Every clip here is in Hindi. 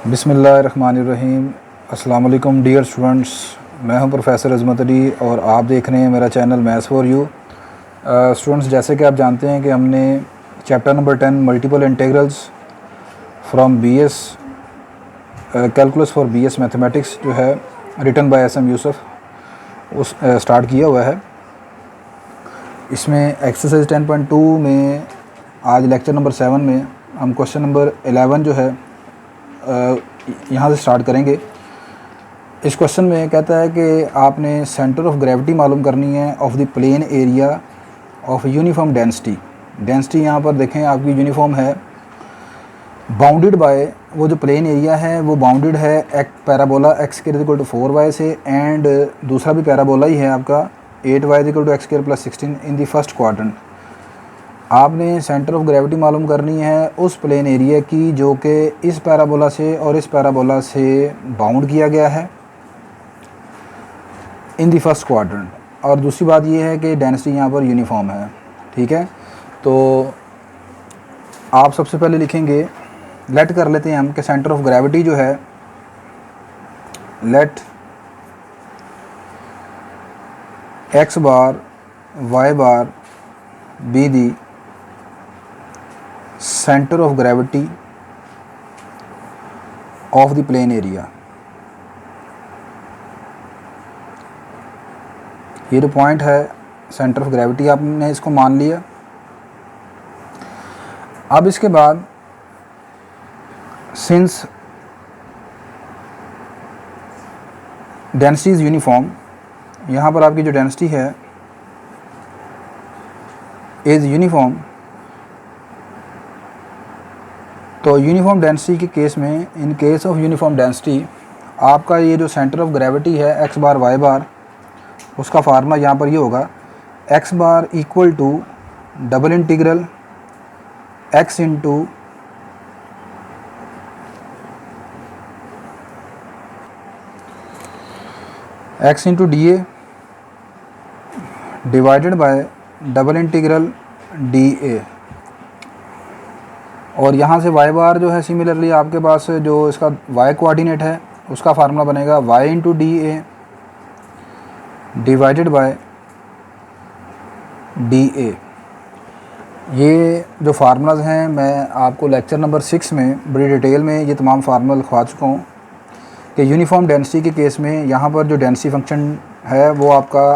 बिस्मिल्लाहिर्रहमानिर्रहीम। अस्सलाम वालेकुम डियर स्टूडेंट्स, मैं हूं प्रोफेसर अज़मत अली और आप देख रहे हैं मेरा channel maths for you. Students, जैसे कि आप जानते हैं कि हमने chapter number 10 multiple integrals from BS calculus for BS mathematics जो है written by S M Yusuf उस स्टार्ट किया हुआ है। इसमें एक्सरसाइज 10.2 में आज लेक्चर नंबर 7 में हम क्वेश्चन नंबर 11 जो है यहाँ से स्टार्ट करेंगे। इस क्वेश्चन में कहता है कि आपने सेंटर ऑफ ग्रेविटी मालूम करनी है of the plane area of uniform density. Density यहाँ पर देखें आपकी यूनिफॉर्म है, बाउंडेड बाय, वो जो प्लेन एरिया है वो बाउंडेड है एक parabola x square equal to 4y से, एंड दूसरा भी पैराबोला ही है आपका 8y equal to x square plus 16 in the first quadrant. आपने सेंटर ऑफ ग्रेविटी मालूम करनी है उस प्लेन एरिया की जो कि इस पैराबोला से और इस पैराबोला से बाउंड किया गया है इन दी फर्स्ट क्वाड्रेंट। और दूसरी बात ये है कि डेंसिटी यहाँ पर यूनिफॉर्म है। ठीक है, तो आप सबसे पहले लिखेंगे, लेट कर लेते हैं हम कि सेंटर ऑफ ग्रेविटी जो है, let x bar y bar be the centre of gravity of the plane area. ये जो पॉइंट है सेंटर ऑफ ग्रेविटी, आपने इसको मान लिया। अब इसके बाद सिंस डेंसिटी इज यूनिफॉर्म, यहाँ पर आपकी जो डेंसिटी है इज यूनिफॉर्म, तो यूनिफॉर्म डेंसिटी के केस में, in case of uniform density, आपका ये जो सेंटर ऑफ ग्रेविटी है एक्स बार वाई बार, उसका फार्मूला यहाँ पर ये होगा, x bar equal to double integral x into x into d A divided by double integral d A. और यहाँ से y बार जो है सिमिलरली आपके पास जो इसका y कोऑर्डिनेट है उसका फार्मूला बनेगा y into d A divided bye D A. ये जो फार्मूलाज हैं मैं आपको लेक्चर नंबर 6 में बड़ी डिटेल में ये तमाम फार्मूला लिखवा चुका हूँ कि यूनिफॉर्म डेंसिटी के केस में यहाँ पर जो डेंसिटी फंक्शन है वो आपका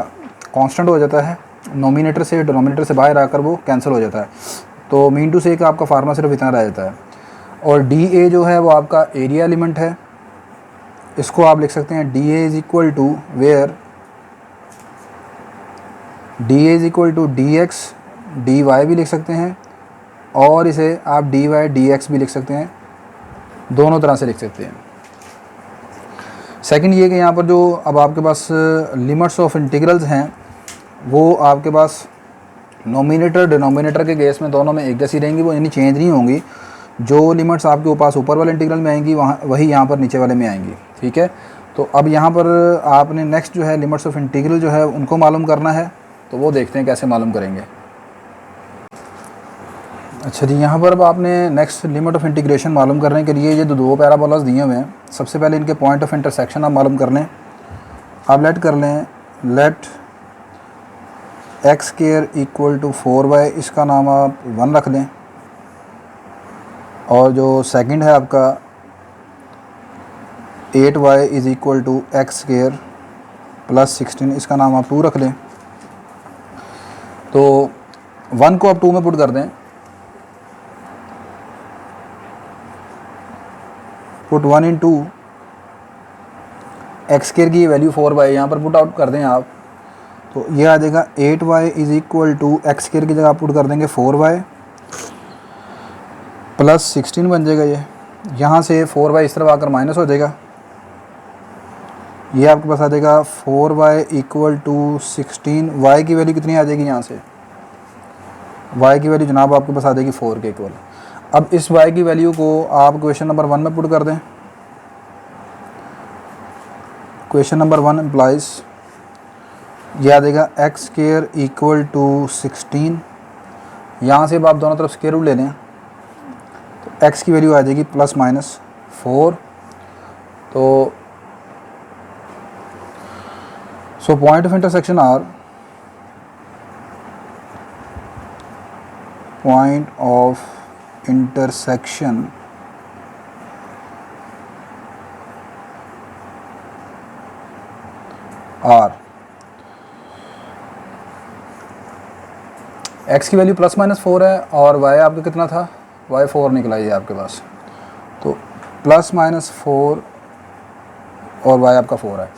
कांस्टेंट हो जाता है, नोमिनेटर से डिनोमिनेटर से बाहर आकर वो कैंसिल हो जाता है। तो मीन टू से का आपका फार्मूला सिर्फ इतना रह जाता है। और डी ए जो है वो आपका एरिया एलिमेंट है, इसको आप लिख सकते हैं d A is equal to where d A is equal to d x d y भी लिख सकते हैं, और इसे आप डी वाई डी एक्स भी लिख सकते हैं, दोनों तरह से लिख सकते हैं। सेकंड ये कि यहाँ पर जो अब आपके पास लिमिट्स ऑफ इंटीग्रल्स हैं वो आपके पास नोमिनेटर डिनोमिनेटर के केस में दोनों में एक जैसी रहेंगी, वो यानी चेंज नहीं होंगी। जो लिमिट्स आपके पास ऊपर वाले इंटीग्रल में आएंगी वही यहाँ पर नीचे वाले में आएंगी। ठीक है, तो अब यहाँ पर आपने नेक्स्ट जो है लिमिट्स ऑफ इंटीग्रल जो है उनको मालूम करना है, तो वो देखते हैं कैसे मालूम करेंगे। अच्छा जी, यहाँ पर अब आपने नेक्स्ट लिमिट ऑफ इंटीग्रेशन मालूम करने के लिए ये दो पैराबोलास दिए हुए हैं, सबसे पहले इनके पॉइंट ऑफ इंटरसेक्शन आप मालूम कर लें। आप लेट कर लें, let x square equal to 4y, इसका नाम आप 1 रख लें। और जो सेकंड है आपका 8y is equal to x square plus 16, इसका नाम आप 2 रख लें। तो 1 को आप 2 में पुट कर दें, पुट 1 इन 2, एक्स स्क्वायर की वैल्यू 4y यहाँ पर पुट आउट कर दें आप, तो ये आ जाएगा 8y is equal to x square की जगह आप पुट कर देंगे 4y प्लस 16 बन जाएगा। ये यहाँ से 4y इस तरफ आकर माइनस हो जाएगा, ये आपके पास आ जाएगा 4y इक्वल टू 16। y की वैल्यू कितनी आ जाएगी, यहाँ से y की वैल्यू जनाब आपके पास आ जाएगी 4 के इक्वल। अब इस y की वैल्यू को आप क्वेश्चन नंबर 1 में पुट कर दें। क्वेश्चन नंबर 1 इम्प्लाइज ये आ जाएगा एक्स स्क्वायर इक्वल टू 16, यहाँ से अब आप दोनों तरफ स्क्वायर रूट ले लें, तो एक्स की वैल्यू आ जाएगी +-4 तो so point of intersection are point of intersection are x की वैल्यू +-4 है और वाई आपका कितना था, वाई 4 निकला ये आपके पास, तो +-4 और वाई आपका 4 है।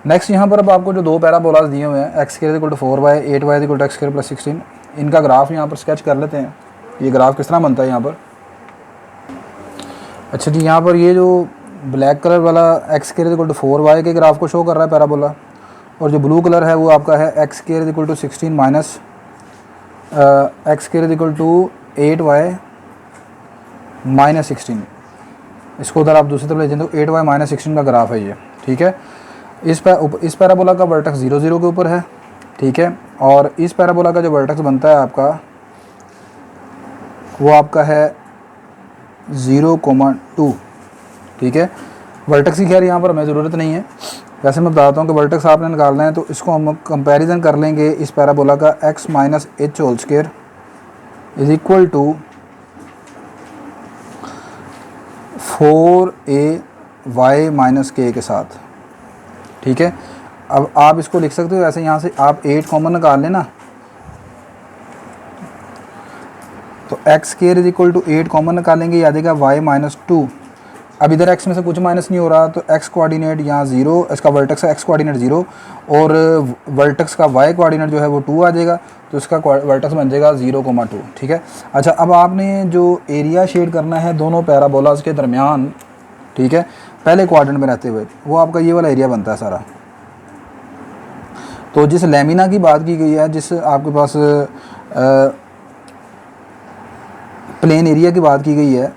नेक्स्ट यहाँ पर अब आपको जो दो पैराबोलास दिए हुए हैं, x² = 4y, 8y = x² + 16, इनका ग्राफ यहाँ पर स्केच कर लेते हैं। ये ग्राफ किस तरह बनता है यहाँ पर। अच्छा जी, यहाँ पर ये जो ब्लैक कलर वाला x² = 4y के ग्राफ को शो कर रहा है पैराबोला, और जो ब्लू कलर है वो आपका है x² = 16 माइनस x² = 8y - 16। इसको उधर आप दूसरी तरफ ले जाएं तो 8y - 16 का ग्राफ है ये, ठीक है। इस पैराबोला का वर्टेक्स 0 0 के ऊपर है, ठीक है, और इस पैराबोला का जो वर्टेक्स बनता है आपका वो आपका है 0,2, ठीक है। वर्टेक्स की खैर यहाँ पर हमें ज़रूरत नहीं है, वैसे मैं बताता हूँ कि वर्टेक्स आपने निकालना है तो इसको हम कंपैरिजन कर लेंगे इस पैराबोला का x - h² = 4ay - k के साथ, ठीक है। अब आप इसको लिख सकते हो ऐसे, यहाँ से आप 8 कॉमन निकाल लेना, तो x² = 8 कॉमन निकालेंगे, याद आएगा y - 2। अब इधर x में से कुछ माइनस नहीं हो रहा, तो x कोऑर्डिनेट यहाँ 0, इसका वर्टेक्स है x कोऑर्डिनेट 0 और वर्टेक्स का y कोऑर्डिनेट जो है वो 2 आ जाएगा, तो इसका वर्टेक्स बन जाएगा 0,2, ठीक है। अच्छा, अब आपने जो एरिया शेड करना है दोनों पैराबोलास के दरमियान, ठीक है, पहले क्वाड्रेंट में रहते हुए, वो आपका ये वाला एरिया बनता है सारा। तो जिस लैमिना की बात की गई है, जिस आपके पास प्लेन एरिया की बात की गई है,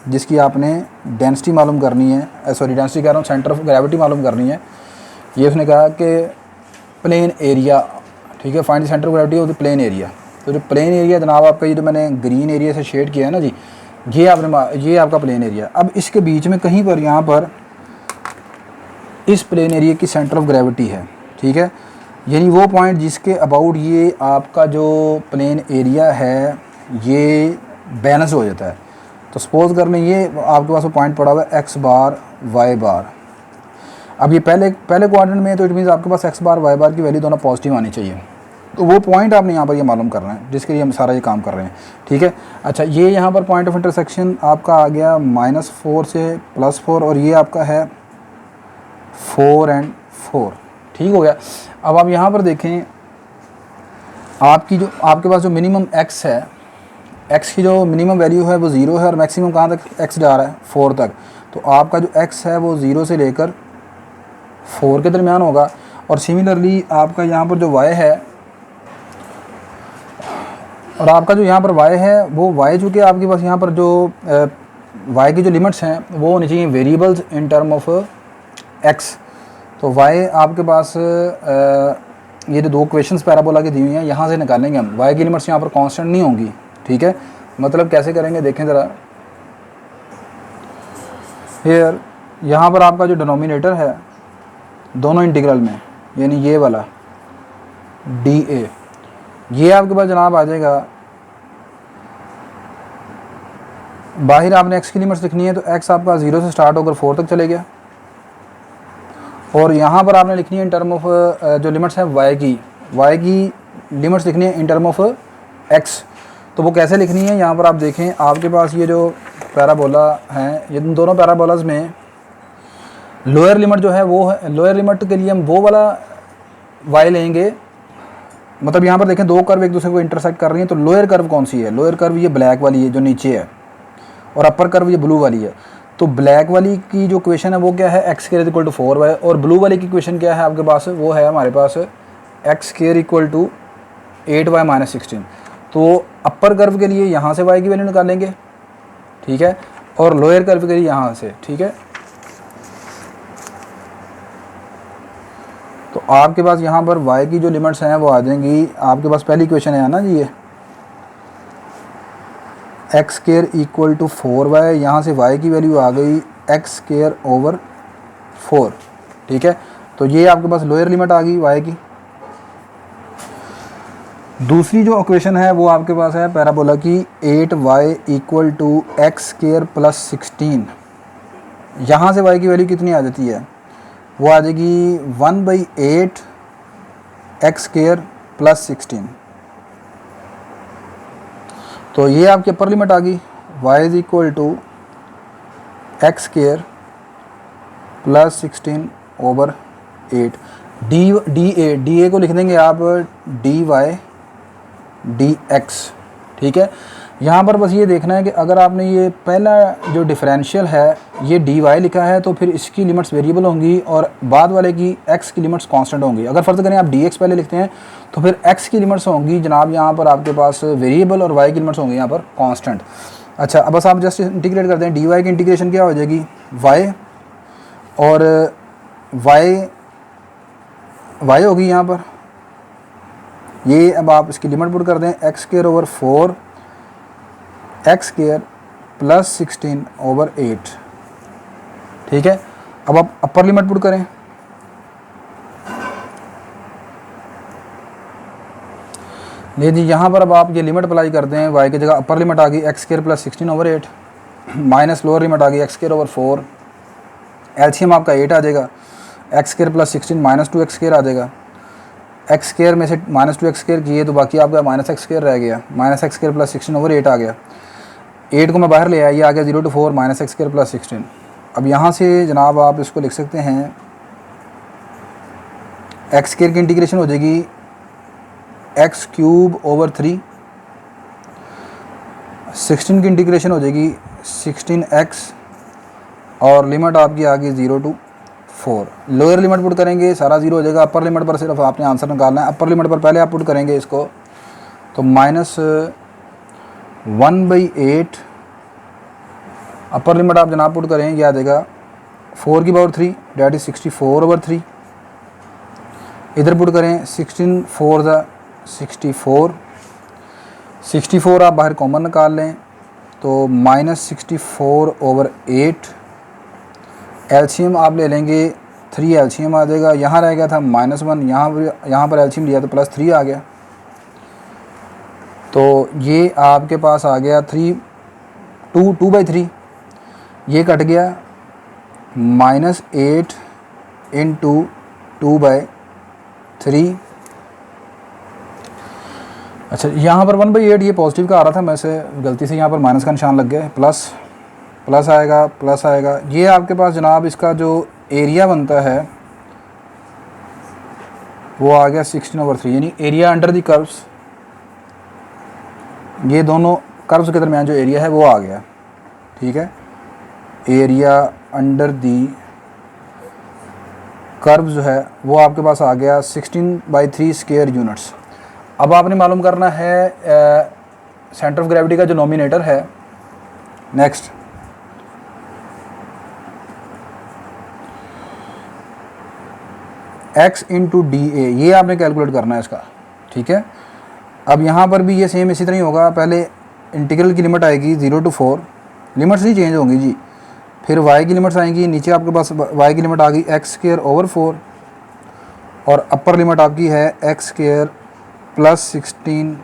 जिसकी आपने डेंसिटी मालूम करनी है, सॉरी डेंसिटी कह रहा हूँ, सेंटर ऑफ ग्रेविटी मालूम करनी है, ये उसने कहा कि प्लेन एरिया, ठीक है, find the centre of gravity of the plane area. तो जो प्लेन एरिया जनाब आपका, ये जो मैंने ग्रीन एरिया से शेड किया है ना जी, ये आपका प्लेन एरिया। अब इसके बीच में कहीं पर यहाँ पर इस प्लेन एरिया की सेंटर ऑफ ग्रेविटी है, ठीक है, यानी वो पॉइंट जिसके अबाउट ये आपका जो प्लेन एरिया है ये बैलेंस हो जाता है। तो सपोज कर लें ये आपके पास वो पॉइंट पड़ा हुआ है x बार y बार। अब ये पहले क्वाड्रेंट में है, तो इट मीन्स आपके पास x बार y बार की वैल्यू दोनों पॉजिटिव आनी चाहिए। तो वो पॉइंट आपने यहाँ पर ये मालूम करना है जिसके लिए हम सारा ये काम कर रहे हैं, ठीक है। अच्छा, ये यहाँ पर पॉइंट ऑफ इंटरसेक्शन आपका आ गया -4 से +4, और ये आपका है 4 और 4, ठीक हो गया। अब आप यहाँ पर देखें, आपके पास जो मिनिमम x है, x की जो मिनिमम वैल्यू है वो 0 है, और मैक्सिमम कहाँ तक x जा रहा है, 4 तक। तो आपका जो x है वो 0 से लेकर 4 के दरमियान होगा। और सिमिलरली आपका यहाँ पर जो y है, और आपका जो यहाँ पर y है वो y चूँकि आपके पास यहाँ पर जो y की जो लिमिट्स हैं वो होनी चाहिए variables in term of x। तो y आपके पास ये जो दो क्वेश्चंस पैराबोला की दी हुई हैं यहाँ से निकालेंगे हम। y की लिमिट्स यहाँ पर कांस्टेंट नहीं होंगी, ठीक है। मतलब कैसे करेंगे देखें ज़रा, हियर यहाँ पर आपका जो डिनोमिनेटर है दोनों इंटीग्रल में, यानी ये वाला dA, ये आपके पास जनाब आ जाएगा, बाहर आपने x की लिमिट्स लिखनी है, तो x आपका 0 से स्टार्ट होकर 4 तक चले गया, और यहाँ पर आपने लिखनी है इन टर्म ऑफ जो लिमिट्स हैं y की लिमिट्स लिखनी है इन टर्म ऑफ x। तो वो कैसे लिखनी है, यहाँ पर आप देखें, आपके पास ये जो पैराबोला हैं, ये दोनों पैराबोलाज में लोअर लिमिट जो है वो है, लोअर लिमिट के लिए हम वो वाला y लेंगे। मतलब यहाँ पर देखें दो कर्व एक दूसरे को इंटरसेक्ट कर रही हैं, तो लोअर कर्व कौन सी है, लोअर कर्व ये ब्लैक वाली है जो नीचे है, और अपर कर्व ये ब्लू वाली है। तो ब्लैक वाली की जो क्वेश्चन है वो क्या है, x² = 4y, और ब्लू वाली की क्वेश्चन क्या है आपके पास, वो है हमारे पास x² = 8y - 16। तो अपर कर्व के लिए यहाँ से y की वैल्यू निकालेंगे, ठीक है, और लोअर कर्व के लिए यहाँ से, ठीक है। तो आपके पास यहाँ पर y की जो लिमिट्स हैं वो आ जाएंगी, आपके पास पहली क्वेश्चन है ना जी, ये x² = 4y, यहाँ से y की वैल्यू आ गई x² / 4, ठीक है। तो ये आपके पास लोअर लिमिट आ गई y की। दूसरी जो इक्वेशन है वो आपके पास है पैराबोला की 8y equal to x square plus 16। यहाँ से y की वैल्यू कितनी आ जाती है, वो आ जाएगी 1/8 एक्स स्क्वायर प्लस 16। तो ये आपकी अपर लिमिट आ गई, y is equal to x square plus 16 over 8। D A को लिख देंगे आप dy dx, ठीक है। यहाँ पर बस ये देखना है कि अगर आपने ये पहला जो डिफरेंशियल है ये dy लिखा है तो फिर इसकी लिमिट्स वेरिएबल होंगी और बाद वाले की x की लिमिट्स कांस्टेंट होंगी। अगर फ़र्ज़ करें आप dx पहले लिखते हैं तो फिर x की लिमिट्स होंगी जनाब यहाँ पर आपके पास वेरिएबल और y की लिमिट्स होंगी यहाँ पर कांस्टेंट। अच्छा, अब बस आप जस्ट इंटीग्रेट करते हैं, dy की इंटीग्रेशन क्या हो जाएगी y, और y होगी यहाँ पर ये। अब आप इसकी लिमिट पुट कर दें, x square over 4 x square plus 16 over 8, ठीक है। अब आप अपर लिमिट पुट करें, नहीं जी यहाँ पर अब आप ये लिमिट अप्लाई करते हैं, y की जगह अपर लिमिट आ गई x square plus 16 over 8 minus lower limit आ गई एक्स स्क्वायर ओवर 4, एलसीएम आपका 8 आ जाएगा, x square plus 16 minus 2 x square आ जाएगा। एक्स स्क्वायर में से माइनस 2 एक्स स्क्वायर किए तो बाकी आपका माइनस एक्स स्क्वायर रह गया, minus x square plus 16 over 8 आ गया। 8 को मैं बाहर ले आया, ये आ गया 0 to 4 minus x square plus 16। अब यहाँ से जनाब आप इसको लिख सकते हैं, एक्स स्क्वायर की इंटीग्रेशन हो जाएगी एक्स क्यूब ओवर 3, 16 की इंटीग्रेशन हो जाएगी 16x, और लिमिट आपकी आ गई 0 to 4। लोअर लिमिट पुट करेंगे सारा 0 हो जाएगा, अपर लिमिट पर सिर्फ आपने आंसर निकालना है। अपर लिमिट पर पहले आप पुट करेंगे इसको, तो माइनस 1/8 अपर लिमिट आप जनाब पुट करें, ये आ जाएगा 4 की पावर 3 डेट इज 64 ओवर 3। इधर पुट करें 16 4 64, 64 आप बाहर कॉमन निकाल लें तो माइनस 64 ओवर 8। एलसीएम आप ले लेंगे 3, एलसीएम आ जाएगा, यहाँ रह गया था -1, यहाँ पर एलसीएम लिया तो +3 आ गया। तो ये आपके पास आ गया 2/3, ये कट गया -8 इंटू 2/3। अच्छा, यहाँ पर 1/8 ये पॉजिटिव का आ रहा था, मैं से गलती से यहाँ पर माइनस का निशान लग गया, प्लस आएगा। ये आपके पास जनाब इसका जो एरिया बनता है वो आ गया 16 ओवर 3, यानी एरिया अंडर दी कर्व्स, ये दोनों कर्व्स के दरमियान जो एरिया है वो आ गया, ठीक है। एरिया अंडर दी कर्व जो है वो आपके पास आ गया 16/3 स्क्वायर यूनिट्स। अब आपने मालूम करना है सेंटर ऑफ ग्रेविटी का जो नोमिनेटर है। नेक्स्ट, x इंटू डी ए, ये आपने कैलकुलेट करना है इसका, ठीक है। अब यहाँ पर भी ये सेम इसी तरह ही होगा, पहले इंटीग्रल की लिमिट आएगी 0 to 4, लिमिट्स नहीं चेंज होंगी जी। फिर y की लिमिट्स आएंगी, नीचे आपके पास y की लिमिट आ गई एक्स स्क्वायर ओवर 4, और अपर लिमिट आपकी है x square plus 16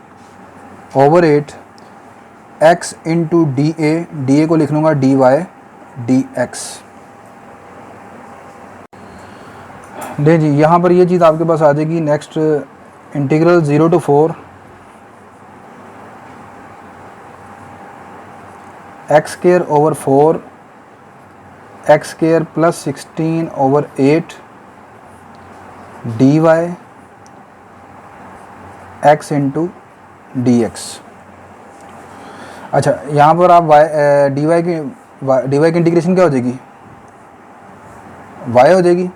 over 8, x into d A को लिख लूँगा dy dx। ले जी, यहाँ पर ये चीज़ आपके पास आ जाएगी। Next, integral 0 to 4 x square over 4 x square plus 16 over 8 dy x into D x. अच्छा, यहाँ पर आप dy की इंटीग्रेशन क्या हो जाएगी, y हो जाएगी,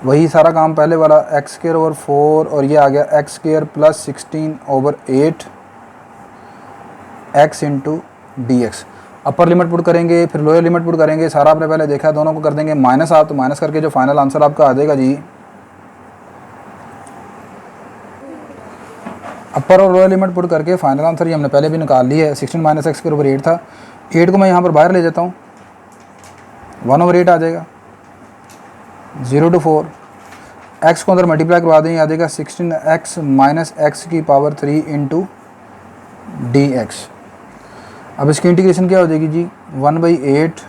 वही सारा काम पहले वाला एक्स स्क्वायर ओवर 4, और ये आ गया x square plus 16 over 8 x into D x. Upper limit put करेंगे, फिर लोअर लिमिट पुट करेंगे, सारा आपने पहले देखा है, दोनों को कर देंगे माइनस आप, तो माइनस करके जो फाइनल आंसर आपका आ जाएगा जी, अपर और लोअर लिमिट पुट करके फाइनल आंसर ये हमने पहले भी निकाल ली है। 16 माइनस एक्स स्क्वायर ओवर 8 था, 8 को मैं यहाँ पर बाहर ले जाता हूँ, 1/8 आ जाएगा, 0 to 4, x को अंदर मल्टीप्लाई करवा दें, आ जाएगा 16x माइनस एक्स की पावर 3 इंटू dx। अब इसकी इंटीग्रेशन क्या हो जाएगी जी, 1/8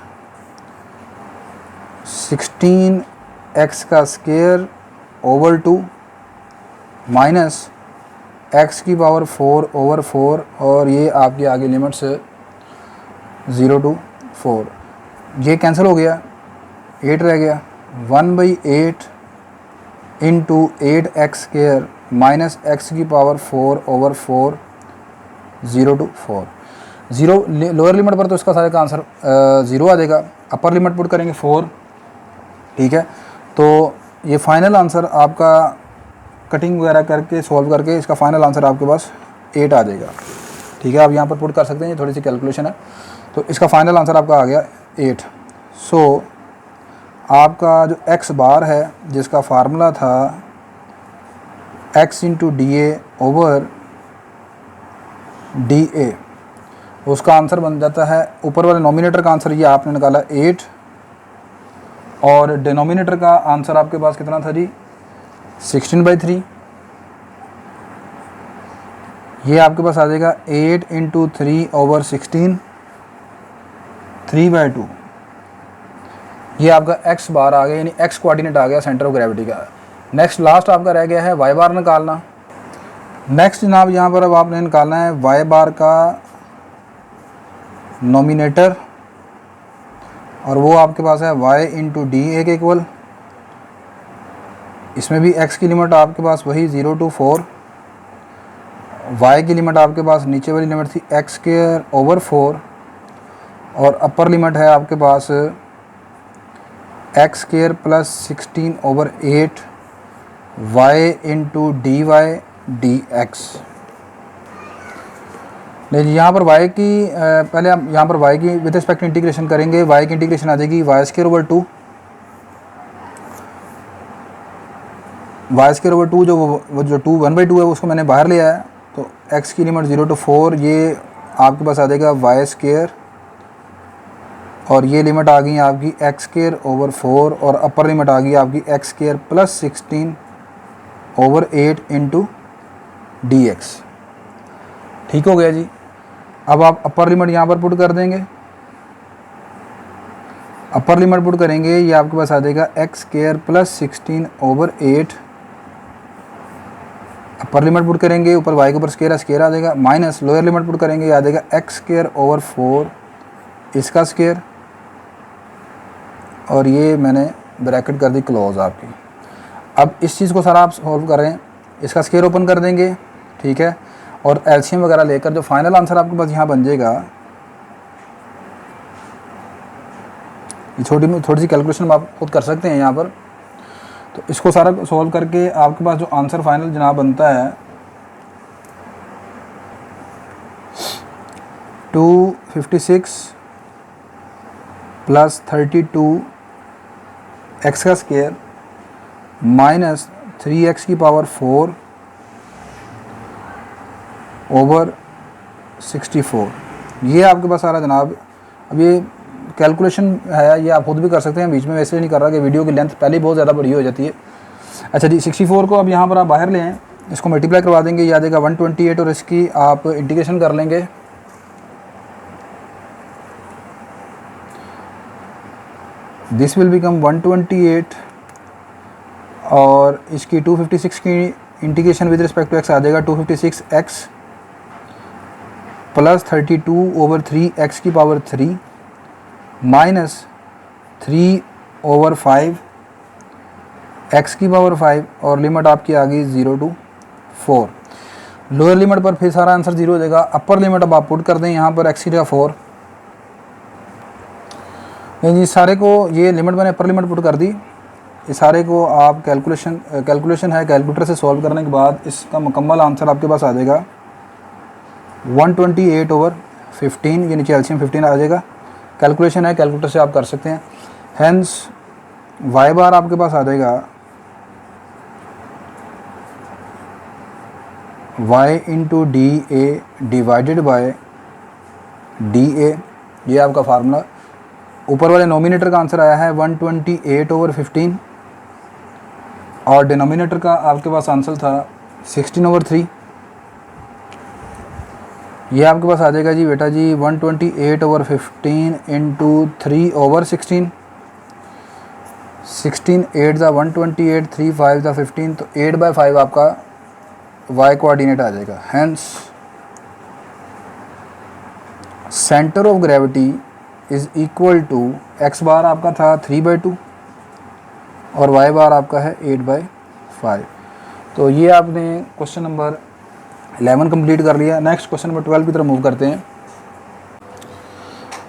16x का स्क्वायर ओवर 2 माइनस x की पावर 4/4, और ये आपकी आगे लिमिट्स 0 to 4, ये कैंसिल हो गया, 8 रह गया, 1/8 into 8x square minus x की power 4/4, 0 to 4। Zero lower limit पर तो इसका सारे का आंसर 0 आ जाएगा, अपर लिमिट पुट करेंगे 4, ठीक है। तो ये फाइनल आंसर आपका कटिंग वगैरह करके सॉल्व करके इसका फाइनल आंसर आपके पास 8 आ जाएगा, ठीक है। आप यहाँ पर पुट कर सकते हैं, ये थोड़ी सी कैलकुलेशन है, तो इसका फाइनल आंसर आपका आ गया 8। सो आपका जो x बार है जिसका फार्मूला था x into d A over D A, उसका आंसर बन जाता है, ऊपर वाले नोमिनेटर का आंसर ये आपने निकाला 8, और डिनोमिनेटर का आंसर आपके पास कितना था जी, 16/3। ये आपके पास आ जाएगा 8 इंटू 3/16, 3/2। ये आपका x बार आ गया, यानी x कोऑर्डिनेट आ गया सेंटर ऑफ ग्रेविटी का। नेक्स्ट लास्ट आपका रह गया है y बार निकालना। नेक्स्ट जनाब यहाँ पर अब आपने निकालना है y बार का नोमिनेटर, और वो आपके पास है y इंटू डी ए के इक्वल। इसमें भी x की लिमिट आपके पास वही 0 to 4, y की लिमिट आपके पास नीचे वाली लिमिट थी x स्क्वायर ओवर 4, और अपर लिमिट है आपके पास x square plus 16/8 y into d y d x. लेकिन यहाँ पर y की पहले हम यहाँ पर y की विद रिस्पेक्ट इंटीग्रेशन करेंगे। y की इंटीग्रेशन आ जाएगी y square over 2, y square over 2 जो 1/2 है उसको मैंने बाहर लिया है, तो x की लिमिट 0 to 4, ये आपके पास आ जाएगा y स्क्वायर, और ये लिमिट आ गई आपकी x स्क्वायर ओवर 4, और अपर लिमिट आ गई आपकी x square plus 16/8 into D x. ठीक हो गया जी। अब आप अपर लिमिट यहाँ पर पुट कर देंगे, अपर लिमिट पुट करेंगे, ये आपके पास आ जाएगा x square plus 16/8, upper limit put करेंगे, ऊपर y के ऊपर स्क्वायर आ जाएगा, माइनस लोअर लिमिट पुट करेंगे, ये आ जाएगा x स्क्वायर ओवर 4 इसका स्क्वायर, और ये मैंने ब्रैकेट कर दी क्लोज आपकी। अब इस चीज़ को सारा आप सॉल्व कर रहे हैं, इसका स्क्वायर ओपन कर देंगे, ठीक है, और एलसीएम वगैरह लेकर जो फाइनल आंसर आपके पास यहाँ बन जाएगा, ये थोड़ी सी कैलकुलेशन आप खुद कर सकते हैं यहाँ पर। तो इसको सारा सॉल्व करके आपके पास जो आंसर फाइनल जनाब बनता है 256 प्लस 32 x का स्क्वायर माइनस 3x की पावर 4 ओवर 64, ये आपके पास आ रहा है जनाब। अब ये कैलकुलेशन है, ये आप खुद भी कर सकते हैं, बीच में वैसे नहीं कर रहा कि वीडियो की लेंथ पहले ही बहुत ज़्यादा बड़ी हो जाती है। अच्छा जी, 64 को अब यहाँ पर आप बाहर ले आएँ, इसको मल्टीप्लाई करवा देंगे, ये आ जाएगा 128, और इसकी आप इंटीग्रेशन कर लेंगे। दिस विल बिकम 128, और इसकी 256 की integration with respect to x आ जाएगा 256x प्लस 32/3 की पावर 3 माइनस 3/5 x की पावर 5, और लिमिट आपकी आ गई 0 to 4। लोअर लिमिट पर फिर सारा आंसर 0 हो जाएगा, अपर लिमिट अब आप पुट कर दें यहाँ पर x की जगह 4। जी सारे को ये लिमिट मैंने अपर लिमिट पुट कर दी, ये सारे को आप कैलकुलेशन है कैलकुलेटर से सॉल्व करने के बाद इसका मुकम्मल आंसर आपके पास आ जाएगा 128/15, ये नीचे एलसीएम 15 आ जाएगा। कैलकुलेशन है कैलकुलेटर से आप कर सकते हैं। हेंस y बार आपके पास आ जाएगा y into d A divided bye D A, ये आपका फार्मूला ऊपर वाले नोमिनेटर का आंसर आया है 128/15 और डिनोमिनेटर का आपके पास आंसर था 16/3। ये आपके पास आ जाएगा जी बेटा जी 128/15 इंटू 3/16। 16 8 ज़ा 128, 3 5 ज़ा 15, तो 8/5 आपका y कोऑर्डिनेट आ जाएगा। Hence centre of gravity is equal to x bar आपका था 3/2 और y बार आपका है 8/5। तो ये आपने क्वेश्चन नंबर 11 कंप्लीट कर लिया। नेक्स्ट क्वेश्चन नंबर 12 की तरफ मूव करते हैं।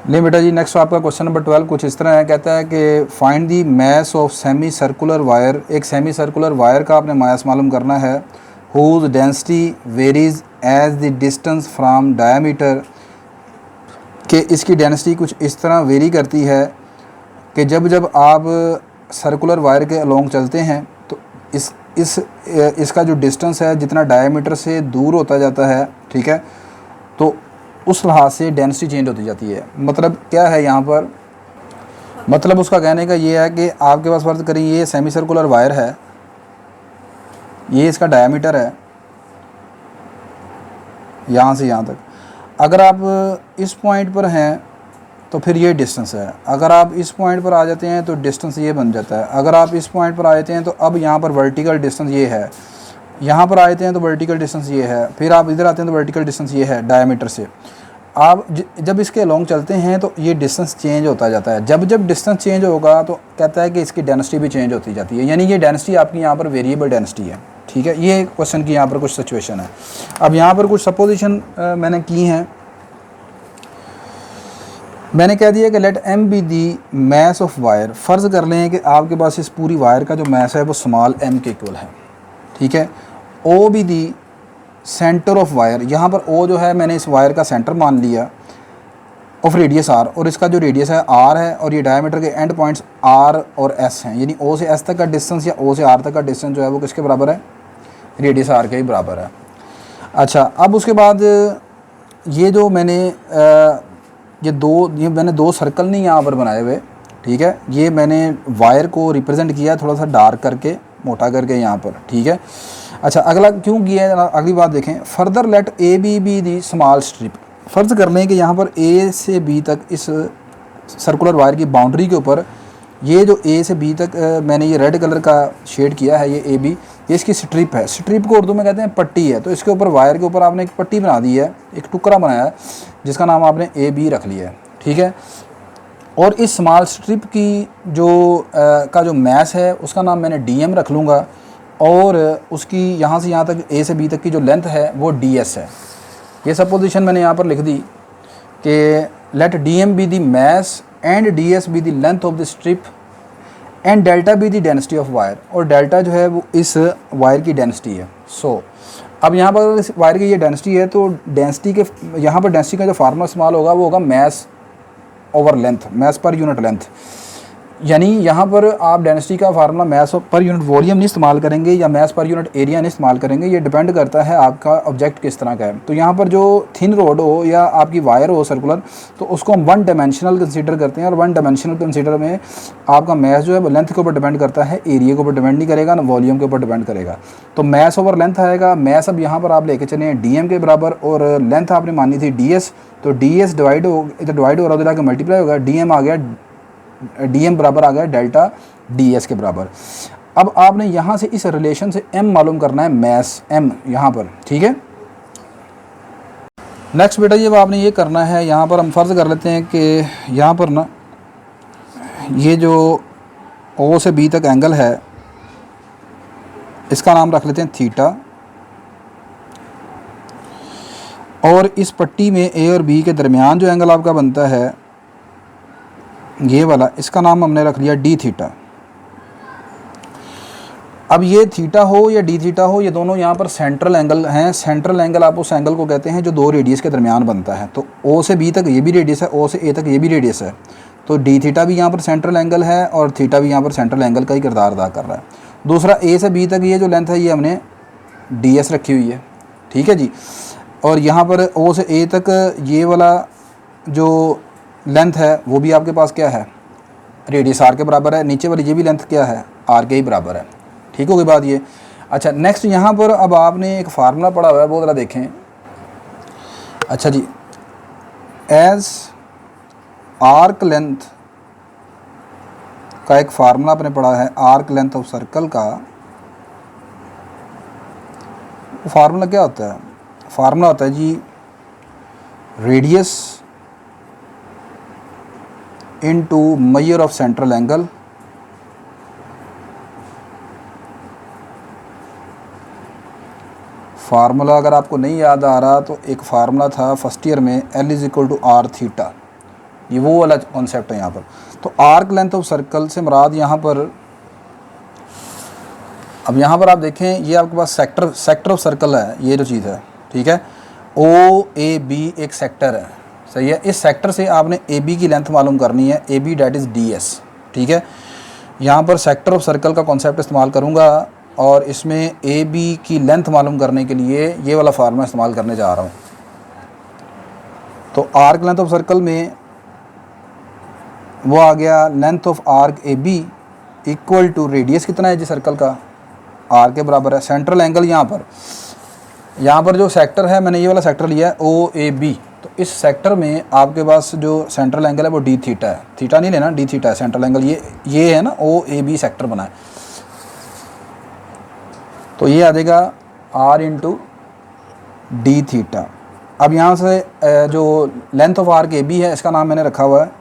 नहीं बेटा जी, नेक्स्ट आपका क्वेश्चन नंबर 12 कुछ इस तरह है। कहता है कि find the mass of semi circular wire. एक सेमी सर्कुलर वायर का आपने मास मालूम करना है। Whose density varies as the distance from diameter, कि इसकी डेंसिटी कुछ इस तरह वेरी करती है कि जब जब आप सर्कुलर वायर के अलोंग चलते हैं तो इसका जो डिस्टेंस है जितना डायमीटर से दूर होता जाता है, ठीक है, तो उस लिहाज से डेंसिटी चेंज होती जाती है। मतलब क्या है यहाँ पर, मतलब उसका कहने का ये है कि आपके पास फर्ज करें ये सेमी सर्कुलर वायर है, ये इसका डायमीटर है यहाँ से यहाँ तक। अगर आप इस पॉइंट पर हैं तो फिर ये डिस्टेंस है। अगर आप इस पॉइंट पर आ जाते हैं तो डिस्टेंस ये बन जाता है। अगर आप इस पॉइंट पर आ जाते हैं तो अब यहाँ पर वर्टिकल डिस्टेंस ये है। यहाँ पर आते हैं तो वर्टिकल डिस्टेंस ये है। फिर आप इधर आते हैं तो वर्टिकल डिस्टेंस ये है डायमीटर से। आप जब इसके लॉन्ग चलते हैं तो ये डिस्टेंस चेंज होता जाता है। जब जब डिस्टेंस चेंज होगा तो कहता है कि इसकी डेंसिटी भी चेंज होती जाती है, यानी ये डेंसिटी आपकी यहाँ पर वेरिएबल डेंसिटी है, ठीक है। ये क्वेश्चन की यहाँ पर कुछ सिचुएशन है। अब यहाँ पर कुछ सपोजिशन मैंने की हैं। मैंने कह दिया कि let m be the mass of wire. फ़र्ज़ कर लें कि आपके पास इस पूरी वायर का जो मैस है वो स्मॉल m के इक्वल है, ठीक है। o B the centre of wire. यहाँ पर o जो है मैंने इस वायर का सेंटर मान लिया ऑफ रेडियस r, और इसका जो रेडियस है r है, और ये डायमीटर के एंड पॉइंट्स r और s हैं, यानी o से s तक का डिस्टेंस या o से r तक का डिस्टेंस जो है वो किसके बराबर है, रेडियस r के ही बराबर है। अच्छा, अब उसके बाद ये जो मैंने ये मैंने दो सर्कल नहीं यहाँ पर बनाए हुए, ठीक है। ये मैंने वायर को रिप्रेजेंट किया थोड़ा सा डार्क करके, मोटा करके यहाँ पर, ठीक है। अच्छा, अगला क्यों किया है, अगली बात देखें। Further let A B be the small strip. फ़र्ज़ कर लें कि यहाँ पर ए से बी तक इस सर्कुलर वायर की बाउंड्री के ऊपर ये जो ए से बी तक मैंने ये रेड कलर का शेड किया है, ये ए बी, ये इसकी स्ट्रिप है। स्ट्रिप को उर्दू में कहते हैं पट्टी है। तो इसके ऊपर वायर के ऊपर आपने एक पट्टी बना दी है, एक टुकड़ा बनाया है जिसका नाम आपने ए बी रख लिया है, ठीक है। और इस स्मॉल स्ट्रिप की जो मैस है उसका नाम मैंने डी एम रख लूँगा, और उसकी यहाँ से यहाँ तक ए से बी तक की जो लेंथ है वो डी एस है। ये सपोजिशन मैंने यहाँ पर लिख दी कि let d m be the mass and d s be the length of the strip and delta be the density of wire. और डेल्टा जो है वो इस वायर की डेंसिटी है। सो अब यहाँ पर इस वायर की ये डेंसिटी है, तो डेंसिटी के यहाँ पर डेंसिटी का जो फार्मूला इस्तेमाल होगा वो होगा मैस ओवर लेंथ, मैस पर यूनिट लेंथ। यानी यहाँ पर आप डेंसिटी का फार्मूला मैस पर यूनिट वॉल्यूम नहीं इस्तेमाल करेंगे या मैस पर यूनिट एरिया नहीं इस्तेमाल करेंगे। ये डिपेंड करता है आपका ऑब्जेक्ट किस तरह का है। तो यहाँ पर जो थिन रोड हो या आपकी वायर हो सर्कुलर, तो उसको हम वन डायमेंशनल कंसीडर करते हैं। और वन डायमेंशनल कंसीडर में आपका मैस जो है वो लेंथ के ऊपर डिपेंड करता है, एरिया के ऊपर डिपेंड नहीं करेगा, ना वॉल्यूम के ऊपर डिपेंड करेगा। तो मैस ओवर लेंथ आएगा। मैस अब यहाँ पर आप लेके चले हैं डी एम के बराबर, और लेंथ आपने मानी थी डी एस, तो डी एस डिवाइड हो, इधर डिवाइड हो रहा उधर आके मल्टीप्लाई होगा, डी एम आ गया, डी एम बराबर आ गया डेल्टा डी एस के बराबर। अब आपने यहाँ से इस रिलेशन से m मालूम करना है, मैस m यहाँ पर, ठीक है। नेक्स्ट बेटा ये आपने ये करना है, यहाँ पर हम फ़र्ज़ कर लेते हैं कि यहाँ पर ना ये जो O से B तक एंगल है इसका नाम रख लेते हैं थीटा, और इस पट्टी में A और B के दरमियान जो एंगल आपका बनता है ये वाला, इसका नाम हमने रख लिया डी थीटा। अब ये थीटा हो या डी थीटा हो, ये दोनों यहाँ पर सेंट्रल एंगल हैं। सेंट्रल एंगल आप उस एंगल को कहते हैं जो दो रेडियस के दरमियान बनता है। तो ओ से बी तक ये भी रेडियस है, ओ से ए तक ये भी रेडियस है। तो डी थीटा भी यहाँ पर सेंट्रल एंगल है और थीटा भी यहाँ पर सेंट्रल एंगल का ही किरदार अदा कर रहा है। दूसरा, ए से बी तक ये जो लेंथ है ये हमने डी एस रखी हुई है, ठीक है जी। और यहाँ पर ओ से ए तक ये वाला जो लेंथ है वो भी आपके पास क्या है, रेडियस आर के बराबर है, नीचे वाली ये भी लेंथ क्या है, आर के ही बराबर है। ठीक हो गई बात ये। अच्छा नेक्स्ट यहाँ पर अब आपने एक फार्मूला पढ़ा हुआ है, वो ज़रा देखें। अच्छा जी, एज आर्क लेंथ का एक फार्मूला आपने पढ़ा है, आर्क लेंथ ऑफ सर्कल का। फार्मूला क्या होता है? फार्मूला होता है जी radius into measure of central angle formula अगर आपको नहीं याद आ रहा तो एक फार्मूला था फर्स्ट ईयर में, L is equal to r theta, ये वो वाला कॉन्सेप्ट है यहाँ पर। तो आर्क लेंथ ऑफ सर्कल से मुराद यहाँ पर, अब यहाँ पर आप देखें ये आपके पास सेक्टर ऑफ सर्कल है, ये जो चीज़ है, ठीक है। ओ ए बी एक सेक्टर है, सही है। इस सेक्टर से आपने ए बी की लेंथ मालूम करनी है, A B that is d s, ठीक है। यहाँ पर सेक्टर ऑफ सर्कल का कॉन्सेप्ट इस्तेमाल करूँगा और इसमें ए बी की लेंथ मालूम करने के लिए ये वाला फार्मूला इस्तेमाल करने जा रहा हूँ। तो आर्क लेंथ ऑफ सर्कल में वो आ गया length of arc A B equal to radius कितना है जी सर्कल का, आर के बराबर है। सेंट्रल एंगल यहाँ पर जो सेक्टर है, मैंने ये वाला सेक्टर लिया है ओ ए बी, तो इस सेक्टर में आपके पास जो सेंट्रल एंगल है वो डी थीटा है, थीटा नहीं लेना, डी थीटा है सेंट्रल एंगल, ये है ना, ओ ए बी सेक्टर बना है। तो ये आ जाएगा आर इंटू डी थीटा। अब यहाँ से जो length of arc A B है इसका नाम मैंने रखा हुआ है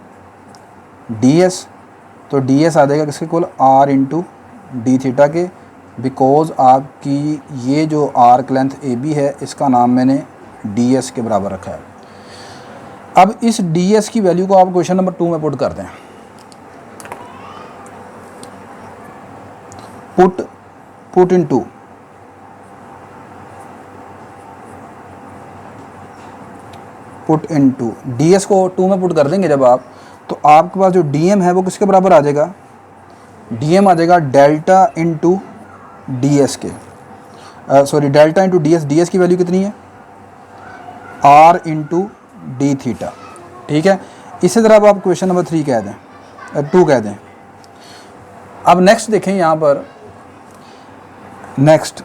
डी एस, तो डी एस आ जाएगा किसके कुल, आर इंटू डी थीटा के, बिकॉज आपकी ये जो आर्क लेंथ ए बी है इसका नाम मैंने डी एस के बराबर रखा है। अब इस डी एस की वैल्यू को आप क्वेश्चन नंबर 2 में पुट कर दें। Put into, put into d s को 2 में पुट कर देंगे जब आप, तो आपके पास जो डी एम है वो किसके बराबर आ जाएगा, डी एम आ जाएगा डेल्टा इंटू डी एस के, sorry delta into D S की वैल्यू कितनी है, आर इंटू डी थीटा, ठीक है। इसी तरह अब आप क्वेश्चन नंबर 3 कह दें, 2 कह दें। अब नेक्स्ट देखें यहाँ पर, नेक्स्ट